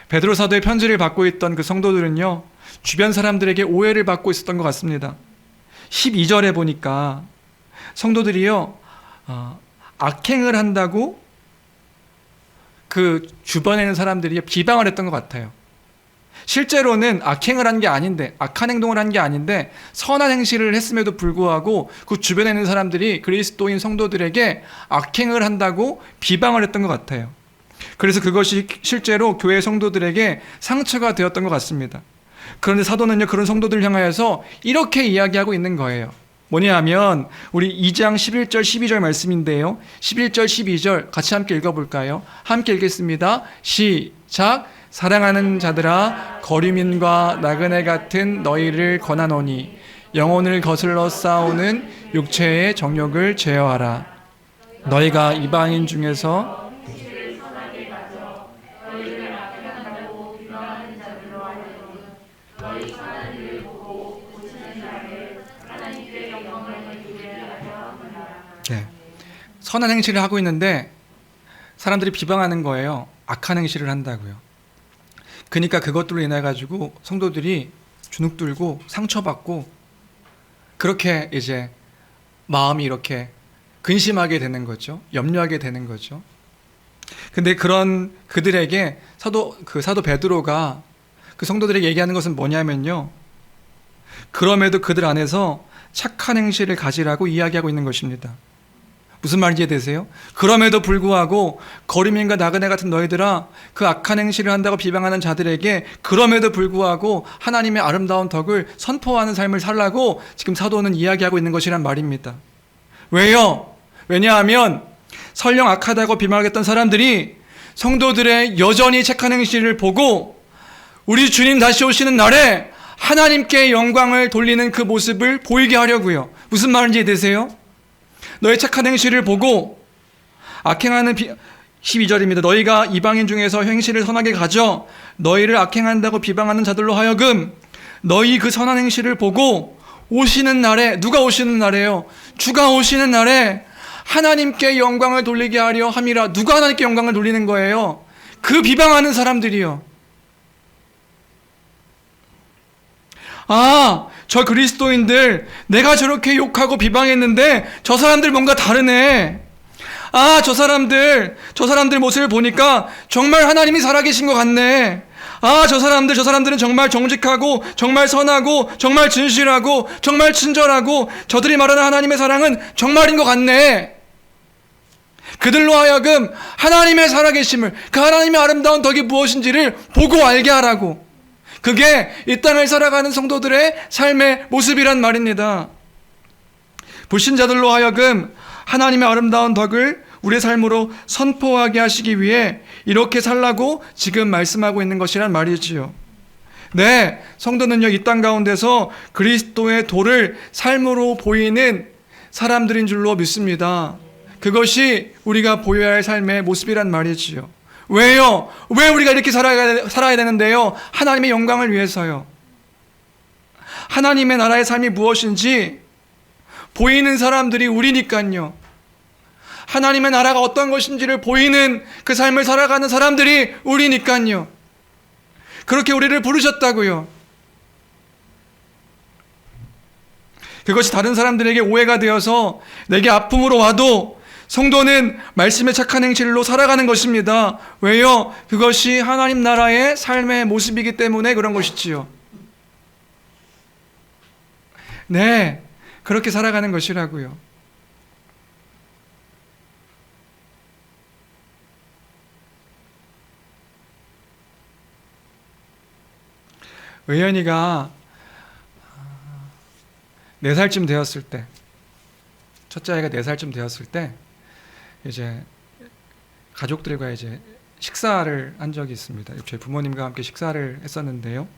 Speaker 1: 베드로 사도의 편지를 받고 있던 그 성도들은요, 주변 사람들에게 오해를 받고 있었던 것 같습니다. 12절에 보니까 성도들이요, 악행을 한다고 그 주변에 있는 사람들이 비방을 했던 것 같아요. 실제로는 악행을 한 게 아닌데, 악한 행동을 한 게 아닌데 선한 행실을 했음에도 불구하고 그 주변에 있는 사람들이 그리스도인 성도들에게 악행을 한다고 비방을 했던 것 같아요. 그래서 그것이 실제로 교회 성도들에게 상처가 되었던 것 같습니다. 그런데 사도는요, 그런 성도들을 향하여서 이렇게 이야기하고 있는 거예요. 뭐냐 하면 우리 2장 11절 12절 말씀인데요, 11절 12절 같이 함께 읽어볼까요? 함께 읽겠습니다. 시작. 사랑하는 자들아, 거류민과 나그네 같은 너희를 권하노니 영혼을 거슬러 싸우는 육체의 정욕을 제어하라. 너희가 이방인 중에서 선한 행실을 하고 있는데 사람들이 비방하는 거예요. 악한 행실을 한다고요. 그러니까 그것들로 인해 가지고 성도들이 주눅들고 상처받고 그렇게 이제 마음이 이렇게 근심하게 되는 거죠. 염려하게 되는 거죠. 근데 그런 그들에게 사도 베드로가 그 성도들에게 얘기하는 것은 뭐냐면요, 그럼에도 그들 안에서 착한 행실을 가지라고 이야기하고 있는 것입니다. 무슨 말인지 이해되세요? 그럼에도 불구하고 거류민과 나그네 같은 너희들아, 그 악한 행실을 한다고 비방하는 자들에게 그럼에도 불구하고 하나님의 아름다운 덕을 선포하는 삶을 살라고 지금 사도는 이야기하고 있는 것이란 말입니다. 왜요? 왜냐하면 설령 악하다고 비방하겠던 사람들이 성도들의 여전히 착한 행실을 보고 우리 주님 다시 오시는 날에 하나님께 영광을 돌리는 그 모습을 보이게 하려고요. 무슨 말인지 이해되세요? 너의 착한 행실을 보고 악행하는 12절입니다. 너희가 이방인 중에서 행실을 선하게 가져 너희를 악행한다고 비방하는 자들로 하여금 너희 그 선한 행실을 보고 오시는 날에, 누가 오시는 날에요? 주가 오시는 날에 하나님께 영광을 돌리게 하려 함이라. 누가 하나님께 영광을 돌리는 거예요? 그 비방하는 사람들이요. 저 그리스도인들 내가 저렇게 욕하고 비방했는데 저 사람들 뭔가 다르네. 저 사람들 모습을 보니까 정말 하나님이 살아계신 것 같네. 저 사람들은 정말 정직하고 정말 선하고 정말 진실하고 정말 친절하고 저들이 말하는 하나님의 사랑은 정말인 것 같네. 그들로 하여금 하나님의 살아계심을, 그 하나님의 아름다운 덕이 무엇인지를 보고 알게 하라고. 그게 이 땅을 살아가는 성도들의 삶의 모습이란 말입니다. 불신자들로 하여금 하나님의 아름다운 덕을 우리의 삶으로 선포하게 하시기 위해 이렇게 살라고 지금 말씀하고 있는 것이란 말이지요. 네, 성도는요, 이 땅 가운데서 그리스도의 도를 삶으로 보이는 사람들인 줄로 믿습니다. 그것이 우리가 보여야 할 삶의 모습이란 말이지요. 왜요? 왜 우리가 이렇게 살아야 되는데요? 하나님의 영광을 위해서요. 하나님의 나라의 삶이 무엇인지 보이는 사람들이 우리니까요. 하나님의 나라가 어떤 것인지를 보이는 그 삶을 살아가는 사람들이 우리니까요. 그렇게 우리를 부르셨다고요. 그것이 다른 사람들에게 오해가 되어서 내게 아픔으로 와도 성도는 말씀의 착한 행실로 살아가는 것입니다. 왜요? 그것이 하나님 나라의 삶의 모습이기 때문에 그런 것이지요. 네, 그렇게 살아가는 것이라고요. 의연이가 4살쯤 되었을 때, 첫째 아이가 4살쯤 되었을 때 이제 가족들과 이제 식사를 한 적이 있습니다. 저희 부모님과 함께 식사를 했었는데요.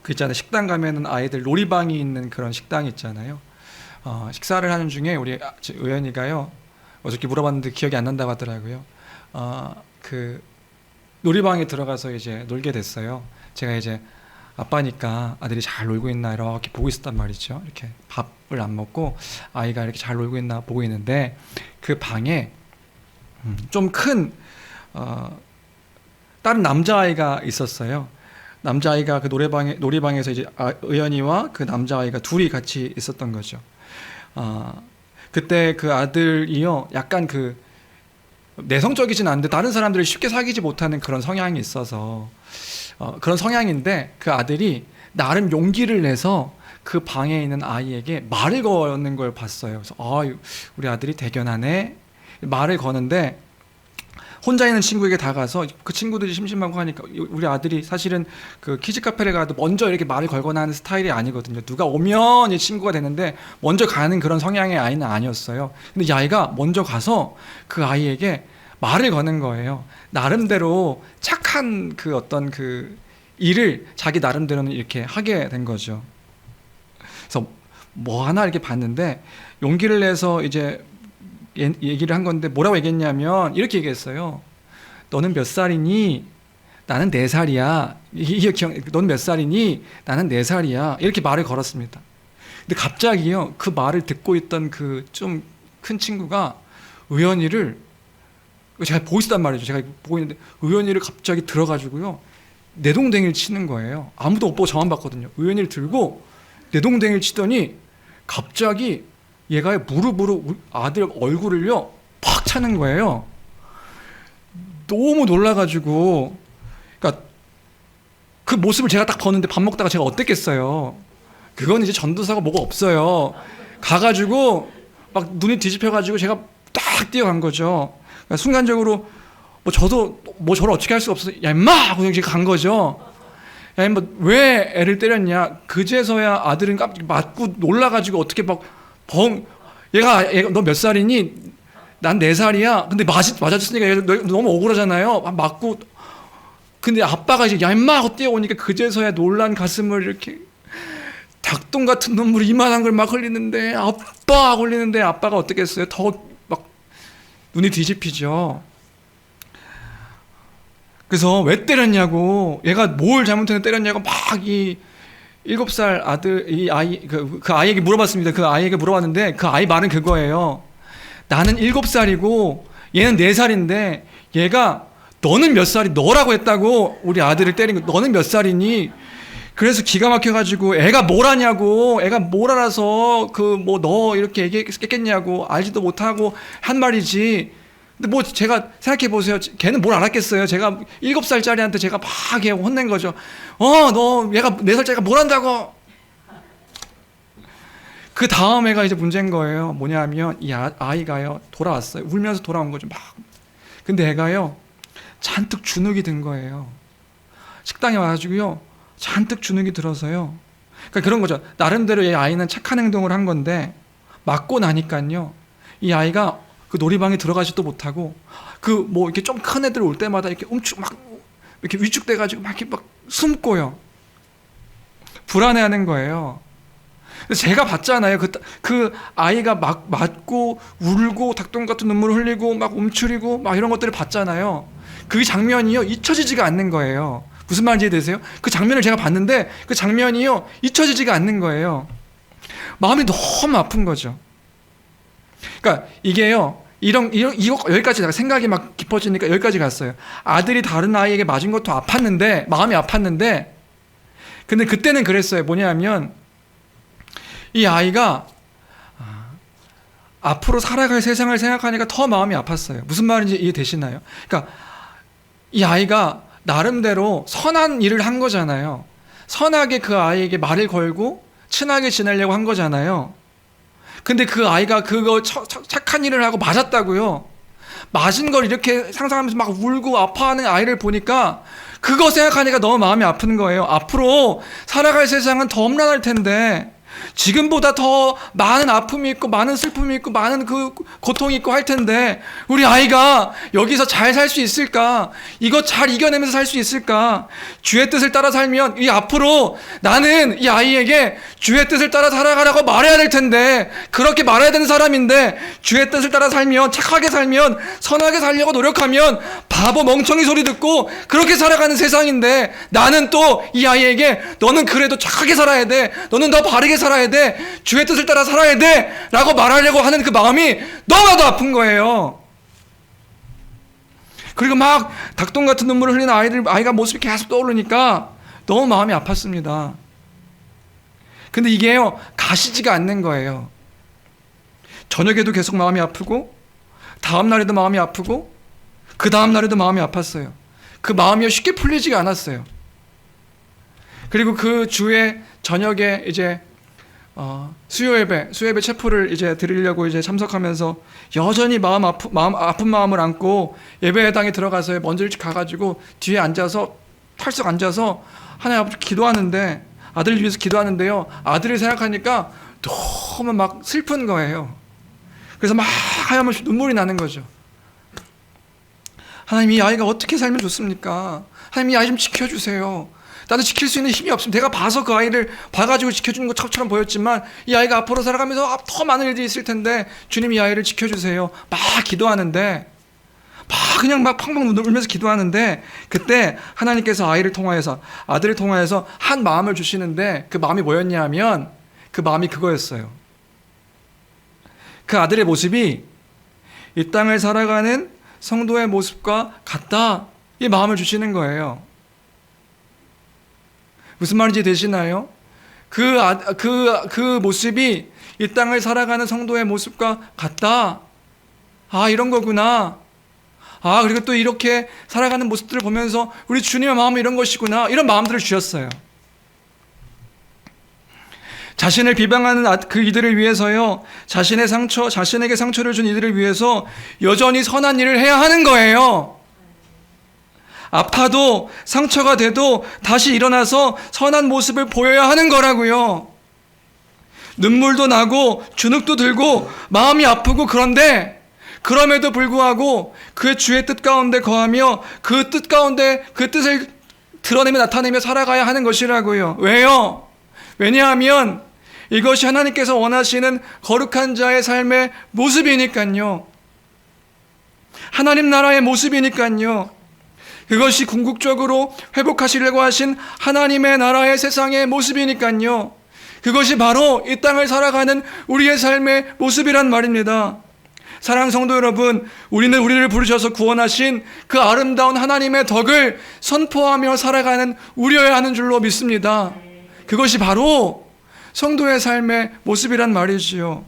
Speaker 1: 그 있잖아요. 식당 가면은 아이들 놀이방이 있는 그런 식당 있잖아요. 식사를 하는 중에 우리 의연이가요. 어저께 물어봤는데 기억이 안 난다고 하더라고요. 그 놀이방에 들어가서 이제 놀게 됐어요. 제가 이제 아빠니까 아들이 잘 놀고 있나 이렇게 보고 있었단 말이죠. 이렇게 밥을 안 먹고 아이가 이렇게 잘 놀고 있나 보고 있는데 그 방에 좀 큰 다른 남자아이가 있었어요. 남자아이가 그 놀이방에서 이제 의연이와 그 남자아이가 둘이 같이 있었던 거죠. 그때 그 아들이요, 약간 그 내성적이진 않은데 다른 사람들을 쉽게 사귀지 못하는 그런 성향이 있어서 그런 성향인데 그 아들이 나름 용기를 내서 그 방에 있는 아이에게 말을 거는 걸 봤어요. 그래서 우리 아들이 대견하네. 말을 거는데 혼자 있는 친구에게 다가서 그 친구들이 심심하고 하니까 우리 아들이 사실은 그 키즈 카페를 가도 먼저 이렇게 말을 걸거나 하는 스타일이 아니거든요. 누가 오면 이 친구가 되는데 먼저 가는 그런 성향의 아이는 아니었어요. 근데 이 아이가 먼저 가서 그 아이에게 말을 거는 거예요. 나름대로 착한 그 어떤 그 일을 자기 나름대로는 이렇게 하게 된 거죠. 그래서 뭐 하나 이렇게 봤는데 용기를 내서 이제 얘기를 한 건데 뭐라고 얘기했냐면 이렇게 얘기했어요. 너는 몇 살이니? 나는 4살이야. 너는 몇 살이니? 나는 4살이야. 이렇게 말을 걸었습니다. 근데 갑자기요, 그 말을 듣고 있던 그 좀 큰 친구가 의연이를, 제가 보고 있었단 말이죠. 제가 보고 있는데 의연이를 갑자기 들어가지고요, 내동댕이를 치는 거예요. 아무도 못 보고 저만 봤거든요. 의연이를 들고 내동댕이를 치더니 갑자기 얘가 무릎으로 아들 얼굴을요 팍 차는 거예요. 너무 놀라가지고, 그러니까 그 모습을 제가 딱 봤는데 밥 먹다가 제가 어땠겠어요. 그건 이제 전도사가 뭐가 없어요. 가가지고 막 눈이 뒤집혀가지고 제가 딱 뛰어간 거죠. 그러니까 순간적으로 저도 저를 어떻게 할 수가 없어서 야 임마 하고 그냥 간 거죠. 야 임마 왜 애를 때렸냐. 그제서야 아들은 깜짝 맞고 놀라가지고 어떻게 막 얘가 너 몇 살이니? 난 4살이야. 근데 맞아줬으니까 얘가 너무 억울하잖아요. 맞고. 근데 아빠가 이제 야 임마 하고 뛰어오니까 그제서야 놀란 가슴을 이렇게 닭똥 같은 눈물이 이만한 걸 막 흘리는데 아빠 흘리는데 아빠가 어떻게 했어요? 더 막 눈이 뒤집히죠. 그래서 왜 때렸냐고, 얘가 뭘 잘못해서 때렸냐고 막 이 7살 아들, 이 아이, 그 아이에게 물어봤습니다. 그 아이에게 물어봤는데 그 아이 말은 그거예요. 나는 7살이고 얘는 4살인데 얘가 너는 몇 살이 너라고 했다고 우리 아들을 때린 거. 너는 몇 살이니? 그래서 기가 막혀가지고 애가 뭘 아냐고, 애가 뭘 알아서 너 이렇게 얘기했겠냐고, 알지도 못하고 한 말이지. 근데 제가 생각해 보세요. 걔는 뭘 알았겠어요. 제가 7살짜리한테 제가 막 혼낸 거죠. 너 얘가 4살짜리가 뭘 안다고. 그 다음 애가 이제 문제인 거예요. 뭐냐면 이 아이가요 돌아왔어요. 울면서 돌아온 거죠. 막. 근데 애가요 잔뜩 주눅이 든 거예요. 식당에 와가지고요 잔뜩 주눅이 들어서요. 그러니까 그런 거죠. 나름대로 이 아이는 착한 행동을 한 건데 맞고 나니까요 이 아이가 그 놀이방에 들어가지도 못하고 이렇게 좀 큰 애들 올 때마다 이렇게 이렇게 위축돼가지고 막 이렇게 막 숨고요. 불안해하는 거예요. 제가 봤잖아요. 그 아이가 막 맞고 울고 닭똥 같은 눈물 흘리고 막 움츠리고 막 이런 것들을 봤잖아요. 그 장면이요 잊혀지지가 않는 거예요. 무슨 말인지 이해되세요? 그 장면을 제가 봤는데 그 장면이요 잊혀지지가 않는 거예요. 마음이 너무 아픈 거죠. 그러니까 이게요 여기까지 내가 생각이 막 깊어지니까 여기까지 갔어요. 아들이 다른 아이에게 맞은 것도 아팠는데, 마음이 아팠는데, 근데 그때는 그랬어요. 뭐냐면 이 아이가 앞으로 살아갈 세상을 생각하니까 더 마음이 아팠어요. 무슨 말인지 이해되시나요? 그러니까 이 아이가 나름대로 선한 일을 한 거잖아요. 선하게 그 아이에게 말을 걸고 친하게 지내려고 한 거잖아요. 근데 그 아이가 그거 착한 일을 하고 맞았다고요. 맞은 걸 이렇게 상상하면서 막 울고 아파하는 아이를 보니까 그거 생각하니까 너무 마음이 아픈 거예요. 앞으로 살아갈 세상은 더 험난할 텐데 지금보다 더 많은 아픔이 있고 많은 슬픔이 있고 많은 그 고통이 있고 할 텐데 우리 아이가 여기서 잘 살 수 있을까? 이거 잘 이겨내면서 살 수 있을까? 주의 뜻을 따라 살면 이 앞으로 나는 이 아이에게 주의 뜻을 따라 살아가라고 말해야 될 텐데 그렇게 말해야 되는 사람인데 주의 뜻을 따라 살면 착하게 살면 선하게 살려고 노력하면 바보 멍청이 소리 듣고 그렇게 살아가는 세상인데 나는 또 이 아이에게 너는 그래도 착하게 살아야 돼. 너는 더 바르게 살아야 돼. 주의 뜻을 따라 살아야 돼. 라고 말하려고 하는 그 마음이 너무나도 아픈 거예요. 그리고 막 닭똥 같은 눈물을 흘리는 아이가 모습이 계속 떠오르니까 너무 마음이 아팠습니다. 근데 이게요, 가시지가 않는 거예요. 저녁에도 계속 마음이 아프고 다음 날에도 마음이 아프고 그 다음 날에도 마음이 아팠어요. 그 마음이 쉽게 풀리지가 않았어요. 그리고 그 주에 저녁에 이제 수요 예배 체포를 이제 드리려고 이제 참석하면서 여전히 아픈 마음을 안고 예배당에 들어가서 먼저 일찍 가가지고 뒤에 앉아서 털썩 앉아서 하나님 아버지 기도하는데 아들을 위해서 기도하는데요. 아들을 생각하니까 너무 막 슬픈 거예요. 그래서 막 하염없이 눈물이 나는 거죠. 하나님 이 아이가 어떻게 살면 좋습니까? 하나님 이 아이 좀 지켜주세요. 나도 지킬 수 있는 힘이 없습니다. 내가 봐서 그 아이를 봐가지고 지켜주는 것처럼 보였지만 이 아이가 앞으로 살아가면서 더 많은 일들이 있을 텐데 주님 이 아이를 지켜주세요. 막 기도하는데 그냥 막 펑펑 울면서 기도하는데 그때 하나님께서 아들을 통하여서 한 마음을 주시는데 그 마음이 뭐였냐 하면 그 마음이 그거였어요. 그 아들의 모습이 이 땅을 살아가는 성도의 모습과 같다. 이 마음을 주시는 거예요. 무슨 말인지 되시나요? 그 모습이 이 땅을 살아가는 성도의 모습과 같다. 아, 이런 거구나. 아, 그리고 또 이렇게 살아가는 모습들을 보면서 우리 주님의 마음은 이런 것이구나. 이런 마음들을 주셨어요. 자신을 비방하는 그 이들을 위해서요. 자신에게 상처를 준 이들을 위해서 여전히 선한 일을 해야 하는 거예요. 아파도 상처가 돼도 다시 일어나서 선한 모습을 보여야 하는 거라고요. 눈물도 나고 주눅도 들고 마음이 아프고 그런데 그럼에도 불구하고 그 주의 뜻 가운데 거하며 그 뜻 가운데 그 뜻을 드러내며 나타내며 살아가야 하는 것이라고요. 왜요? 왜냐하면 이것이 하나님께서 원하시는 거룩한 자의 삶의 모습이니까요. 하나님 나라의 모습이니까요. 그것이 궁극적으로 회복하시려고 하신 하나님의 나라의 세상의 모습이니까요. 그것이 바로 이 땅을 살아가는 우리의 삶의 모습이란 말입니다. 사랑하는 성도 여러분, 우리는 우리를 부르셔서 구원하신 그 아름다운 하나님의 덕을 선포하며 살아가는 우리여야 하는 줄로 믿습니다. 그것이 바로 성도의 삶의 모습이란 말이지요.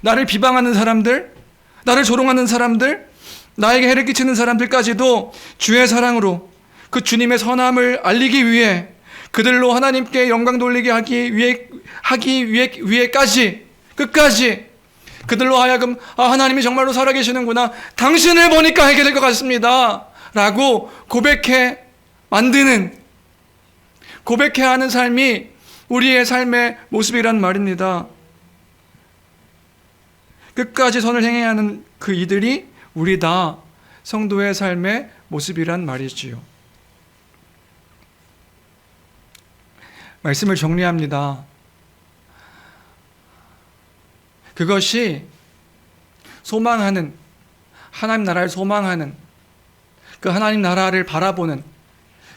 Speaker 1: 나를 비방하는 사람들, 나를 조롱하는 사람들, 나에게 해를 끼치는 사람들까지도 주의 사랑으로 그 주님의 선함을 알리기 위해 그들로 하나님께 영광 돌리게 하기 위해까지 끝까지 그들로 하여금 하나님이 정말로 살아계시는구나. 당신을 보니까 알게 될 것 같습니다. 라고 고백해 하는 삶이 우리의 삶의 모습이란 말입니다. 끝까지 선을 행해야 하는 그 이들이 우리 다 성도의 삶의 모습이란 말이지요. 말씀을 정리합니다. 그것이 소망하는, 하나님 나라를 소망하는, 그 하나님 나라를 바라보는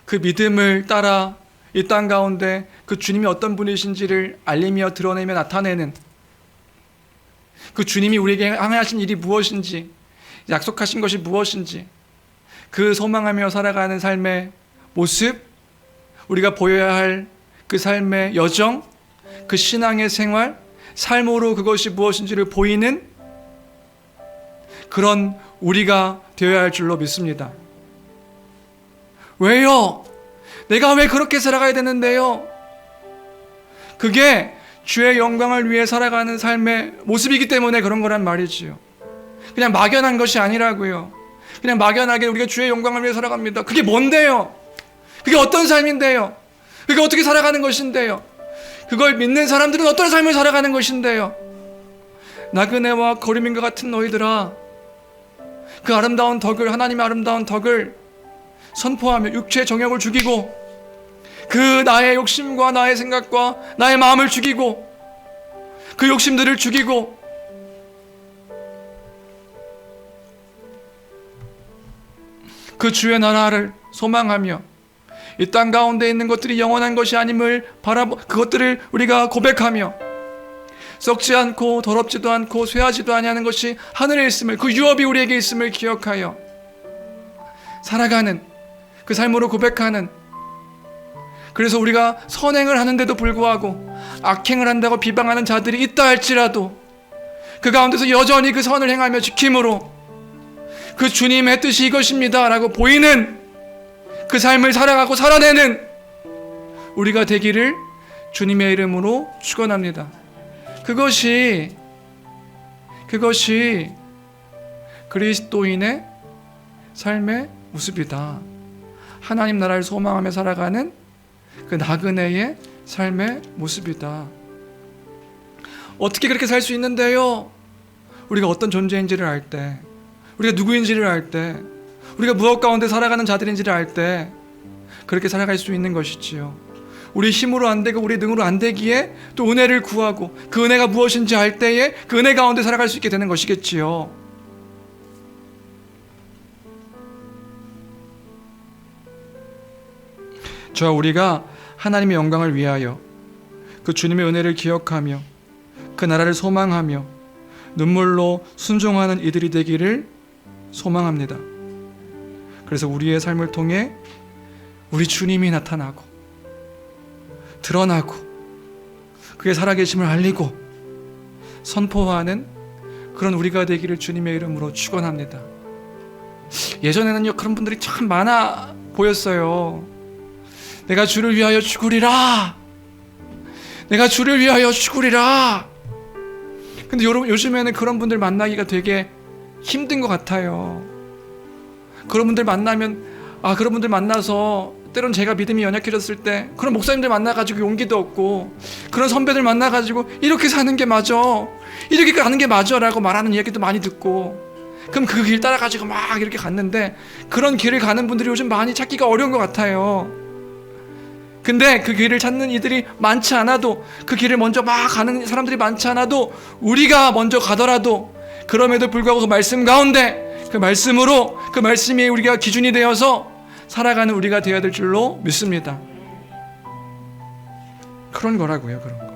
Speaker 1: 그 믿음을 따라 이 땅 가운데 그 주님이 어떤 분이신지를 알리며 드러내며 나타내는 그 주님이 우리에게 행하신 일이 무엇인지, 약속하신 것이 무엇인지, 그 소망하며 살아가는 삶의 모습, 우리가 보여야 할 그 삶의 여정, 그 신앙의 생활, 삶으로 그것이 무엇인지를 보이는 그런 우리가 되어야 할 줄로 믿습니다. 왜요? 내가 왜 그렇게 살아가야 되는데요? 그게 주의 영광을 위해 살아가는 삶의 모습이기 때문에 그런 거란 말이지요. 그냥 막연한 것이 아니라고요. 그냥 막연하게 우리가 주의 영광을 위해 살아갑니다. 그게 뭔데요? 그게 어떤 삶인데요? 그게 어떻게 살아가는 것인데요? 그걸 믿는 사람들은 어떤 삶을 살아가는 것인데요. 나그네와 거리민과 같은 너희들아, 그 아름다운 덕을, 하나님의 아름다운 덕을 선포하며 육체의 정욕을 죽이고 그 나의 욕심과 나의 생각과 나의 마음을 죽이고 그 욕심들을 죽이고 그 주의 나라를 소망하며 이 땅 가운데 있는 것들이 영원한 것이 아님을 그것들을 우리가 고백하며 썩지 않고 더럽지도 않고 쇠하지도 아니하는 것이 하늘에 있음을, 그 유업이 우리에게 있음을 기억하여 살아가는 그 삶으로 고백하는, 그래서 우리가 선행을 하는데도 불구하고 악행을 한다고 비방하는 자들이 있다 할지라도 그 가운데서 여전히 그 선을 행하며 지킴으로 그 주님의 뜻이 이것입니다 라고 보이는 그 삶을 살아가고 살아내는 우리가 되기를 주님의 이름으로 축원합니다. 그것이 그리스도인의 삶의 모습이다. 하나님 나라를 소망하며 살아가는 그 나그네의 삶의 모습이다. 어떻게 그렇게 살 수 있는데요? 우리가 어떤 존재인지를 알 때, 우리가 누구인지를 알 때, 우리가 무엇 가운데 살아가는 자들인지를 알 때 그렇게 살아갈 수 있는 것이지요. 우리 힘으로 안 되고 우리 능으로 안 되기에 또 은혜를 구하고 그 은혜가 무엇인지 알 때에 그 은혜 가운데 살아갈 수 있게 되는 것이겠지요. 저와 우리가 하나님의 영광을 위하여 그 주님의 은혜를 기억하며 그 나라를 소망하며 눈물로 순종하는 이들이 되기를 소망합니다. 그래서 우리의 삶을 통해 우리 주님이 나타나고 드러나고 그의 살아계심을 알리고 선포하는 그런 우리가 되기를 주님의 이름으로 축원합니다. 예전에는요, 그런 분들이 참 많아 보였어요. 내가 주를 위하여 죽으리라, 내가 주를 위하여 죽으리라. 근데 요즘에는 그런 분들 만나기가 되게 힘든 것 같아요. 그런 분들 만나면, 그런 분들 만나서 때론 제가 믿음이 연약해졌을 때 그런 목사님들 만나가지고 용기도 얻고, 그런 선배들 만나가지고 이렇게 사는 게 맞아, 이렇게 가는 게 맞아 라고 말하는 이야기도 많이 듣고, 그럼 그 길 따라가지고 막 이렇게 갔는데 그런 길을 가는 분들이 요즘 많이 찾기가 어려운 것 같아요. 근데 그 길을 찾는 이들이 많지 않아도, 그 길을 먼저 막 가는 사람들이 많지 않아도 우리가 먼저 가더라도 그럼에도 불구하고 그 말씀 가운데, 그 말씀으로, 그 말씀이 우리가 기준이 되어서 살아가는 우리가 되어야 될 줄로 믿습니다. 그런 거라고요, 그런 거.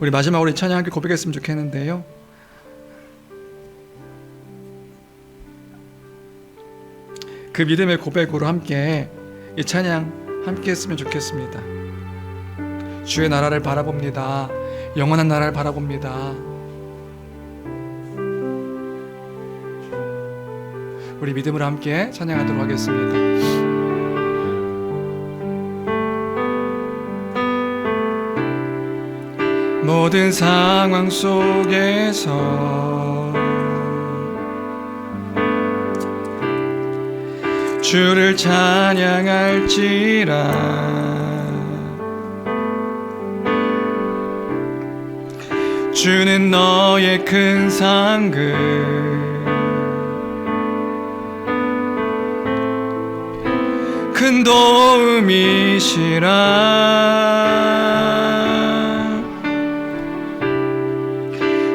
Speaker 1: 우리 마지막으로 이 찬양 함께 고백했으면 좋겠는데요. 그 믿음의 고백으로 함께 이 찬양 함께 했으면 좋겠습니다. 주의 나라를 바라봅니다. 영원한 나라를 바라봅니다. 우리 믿음으로 함께 찬양하도록 하겠습니다. 모든 상황 속에서 주를 찬양할지라. 주는 너의 큰 상급, 큰 도움이시라.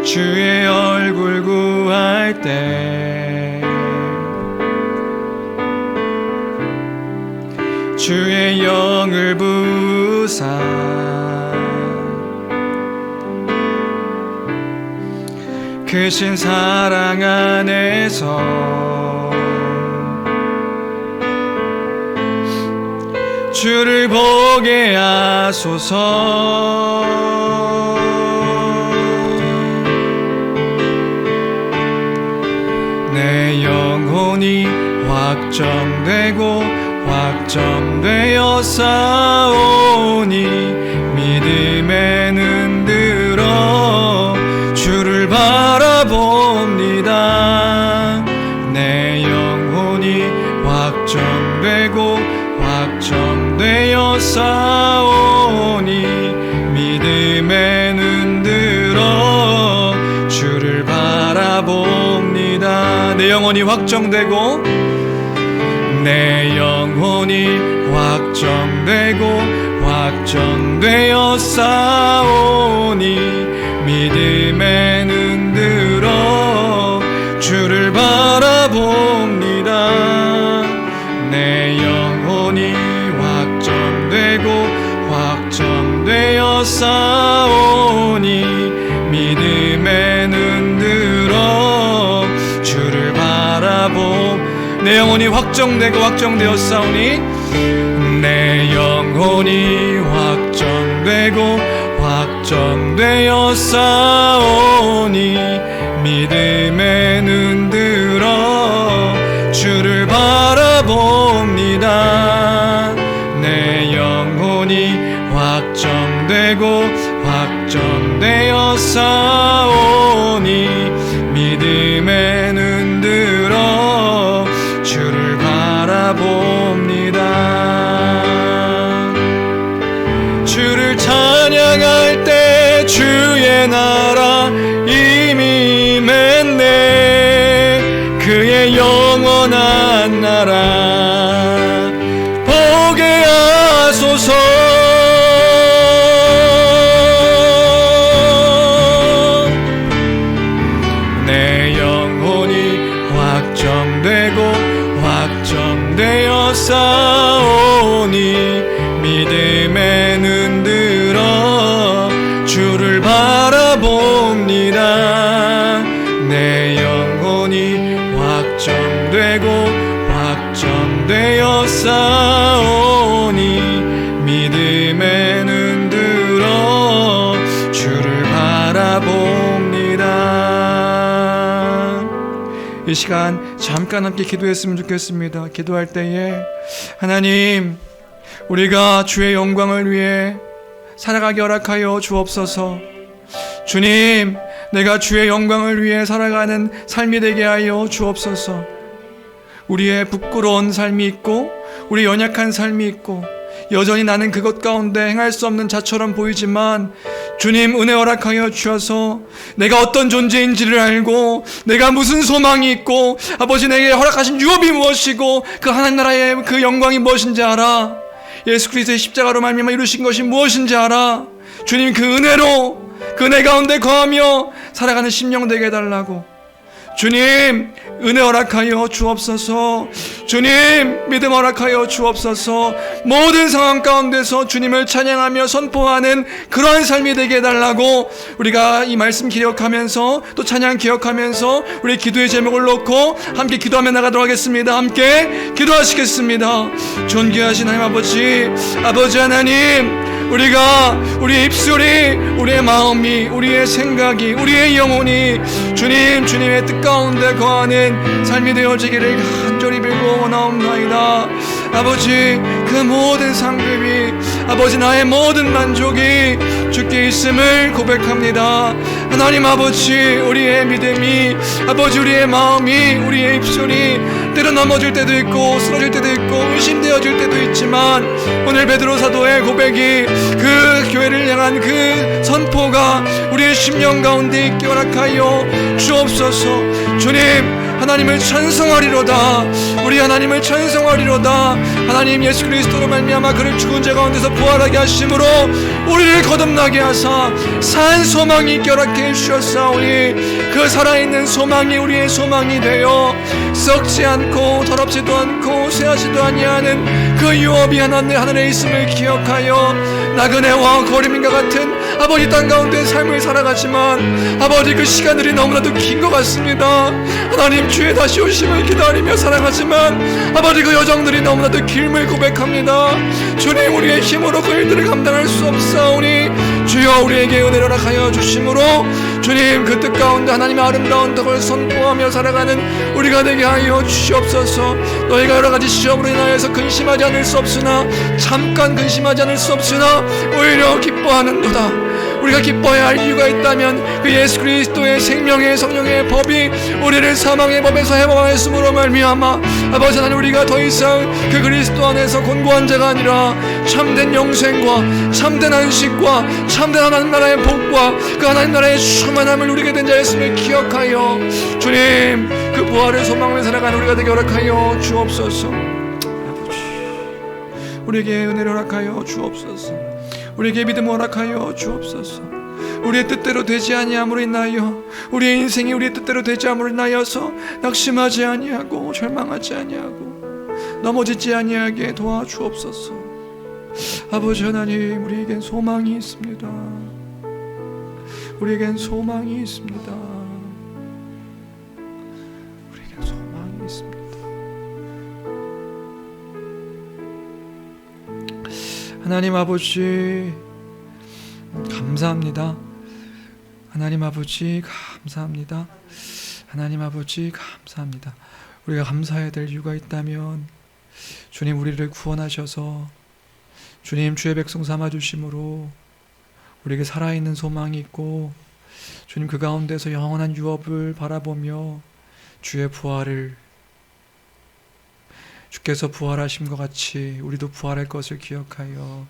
Speaker 1: 주의 얼굴 구할 때 주의 영을 부사 크신 사랑 안에서 주를 보게 하소서. 내 영혼이 확정되고 확정되어 싸우니 믿음에 눈 들어 주를 바라봅니다. 내 영혼이 영혼이 확정되고 내 영혼이 확정되고 확정되어 싸우니 믿음에 눈 들어 주를 바라봅니다. 내 영혼이 확정되고 확정되어 싸우니 믿음에 눈 들어 주를 내 영혼이 확정되고 확정되어 싸우니 내 영혼이 확정되고 확정되어 싸우니 믿음에 눈 들어 주를 바라봅니다. 내 영혼이 확정되고 확정되어 싸우니 믿음에 눈 들어 주를 바라봅니다. 주를 찬양할 때 주의 나라 이미 맺네. 그의 영원한 나라 보게 하소서. 내 영혼이 확정되고 확정되어 싸우니 믿음에 눈 들어 주를 바라봅니다. 내 영혼이 확정되고 확정되어 싸우니 믿음에 눈 들어 주를 바라봅니다. 이 시간 잠깐 함께 기도했으면 좋겠습니다. 기도할 때에 하나님, 우리가 주의 영광을 위해 살아가게 허락하여 주옵소서. 주님, 내가 주의 영광을 위해 살아가는 삶이 되게 하여 주옵소서. 우리의 부끄러운 삶이 있고 우리 연약한 삶이 있고 여전히 나는 그것 가운데 행할 수 없는 자처럼 보이지만 주님 은혜 허락하여 주셔서 내가 어떤 존재인지를 알고 내가 무슨 소망이 있고 아버지 내게 허락하신 유업이 무엇이고 그 하나님 나라의 그 영광이 무엇인지 알아. 예수 그리스도의 십자가로 말미암아 이루신 것이 무엇인지 알아. 주님 그 은혜로 그 은혜 가운데 거하며 살아가는 심령 되게 해달라고. 주님 은혜 허락하여 주옵소서. 주님 믿음 허락하여 주옵소서. 모든 상황 가운데서 주님을 찬양하며 선포하는 그러한 삶이 되게 해달라고. 우리가 이 말씀 기억하면서 또 찬양 기억하면서 우리 기도의 제목을 놓고 함께 기도하며 나가도록 하겠습니다. 함께 기도하시겠습니다. 존귀하신 하나님 아버지 하나님, 우리가 우리의 입술이, 우리의 마음이, 우리의 생각이, 우리의 영혼이 주님의 뜻 가운데 거하는 삶이 되어지기를 간절히 빌고 원하옵나이다. 아버지, 그 모든 상급이, 아버지 나의 모든 만족이 주께 있음을 고백합니다. 하나님 아버지, 우리의 믿음이, 아버지 우리의 마음이, 우리의 입술이 때로 넘어질 때도 있고 쓰러질 때도 있고 의심되어질 때도 있지만 오늘 베드로 사도의 고백이 그 교회를 향한 그 선포가 우리의 심령 가운데 있게 허락하여 주옵소서. 주님 하나님을 찬송하리로다. 우리 하나님을 찬송하리로다. 하나님 예수 그리스도로 말미암아 그를 죽은 자 가운데서 부활하게 하심으로 우리를 거듭나게 하사 산 소망이 있게 허락해 주셨사오니 그 살아있는 소망이 우리의 소망이 되어 썩지 않고 더럽지도 않고 쇠하지도 아니하는 그 유업이 하늘에 있음을 기억하여 나그네와 거리민과 같은 아버지 땅 가운데 삶을 살아가지만 아버지 그 시간들이 너무나도 긴 것 같습니다. 하나님 주의 다시 오심을 기다리며 살아가지만 아버지 그 여정들이 너무나도 길음을 고백합니다. 주님 우리의 힘으로 그 일들을 감당할 수 없사오니 주여 우리에게 은혜를 허락하여 주심으로 주님 그 뜻 가운데 하나님의 아름다운 덕을 선포하며 살아가는 우리가 되게 하여 주시옵소서. 너희가 여러가지 시험으로 인하여서 근심하지 않을 수 없으나 잠깐 근심하지 않을 수 없으나 오히려 기뻐하는도다. 우리가 기뻐해야 할 이유가 있다면 그 예수 그리스도의 생명의 성령의 법이 우리를 사망의 법에서 해방하였음으로 말미암아 아버지 하나님, 우리가 더 이상 그 그리스도 안에서 곤고한 자가 아니라 참된 영생과 참된 안식과 참된 하나님 나라의 복과 그 하나님 나라의 충만함을 누리게 된 자였음을 기억하여 주님, 그 부활의 소망을 살아가는 우리가 되게 허락하여 주옵소서. 아버지, 우리에게 은혜를 허락하여 주옵소서. 우리에게 믿음을 허락하여 주옵소서. 우리의 뜻대로 되지 아니함으로 인하여, 우리의 인생이 우리의 뜻대로 되지 않음으로 인하여서 낙심하지 아니하고 절망하지 아니하고 넘어지지 아니하게 도와주옵소서. 아버지 하나님, 우리에겐 소망이 있습니다. 우리에겐 소망이 있습니다. 우리에겐 소망이 있습니다. 하나님 아버지 감사합니다. 하나님 아버지 감사합니다. 하나님 아버지 감사합니다. 우리가 감사해야 될 이유가 있다면 주님, 우리를 구원하셔서 주님 주의 백성 삼아주심으로 우리에게 살아있는 소망이 있고, 주님 그 가운데서 영원한 유업을 바라보며 주의 부활을, 주께서 부활하심과 같이 우리도 부활할 것을 기억하여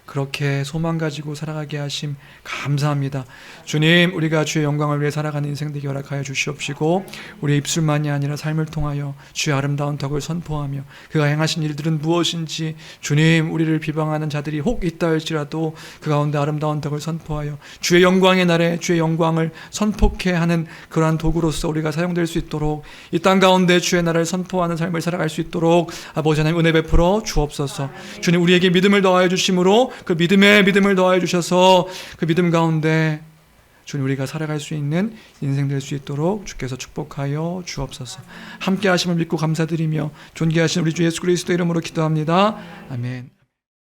Speaker 1: 그렇게 소망 가지고 살아가게 하심 감사합니다. 주님, 우리가 주의 영광을 위해 살아가는 인생 되게 허락하여 주시옵시고, 우리의 입술만이 아니라 삶을 통하여 주의 아름다운 덕을 선포하며 그가 행하신 일들은 무엇인지 주님, 우리를 비방하는 자들이 혹 있다 할지라도 그 가운데 아름다운 덕을 선포하여 주의 영광의 날에 주의 영광을 선포케 하는 그러한 도구로서 우리가 사용될 수 있도록, 이 땅 가운데 주의 나라를 선포하는 삶을 살아갈 수 있도록 아버지 하나님 은혜 베풀어 주옵소서. 주님, 우리에게 믿음을 더하여 주심으로 그 믿음에 믿음을 더하여 주셔서 그 믿음 가운데 주님, 우리가 살아갈 수 있는 인생 될 수 있도록 주께서 축복하여 주옵소서. 함께 하심을 믿고 감사드리며 존귀하신 우리 주 예수 그리스도 이름으로 기도합니다. 아멘.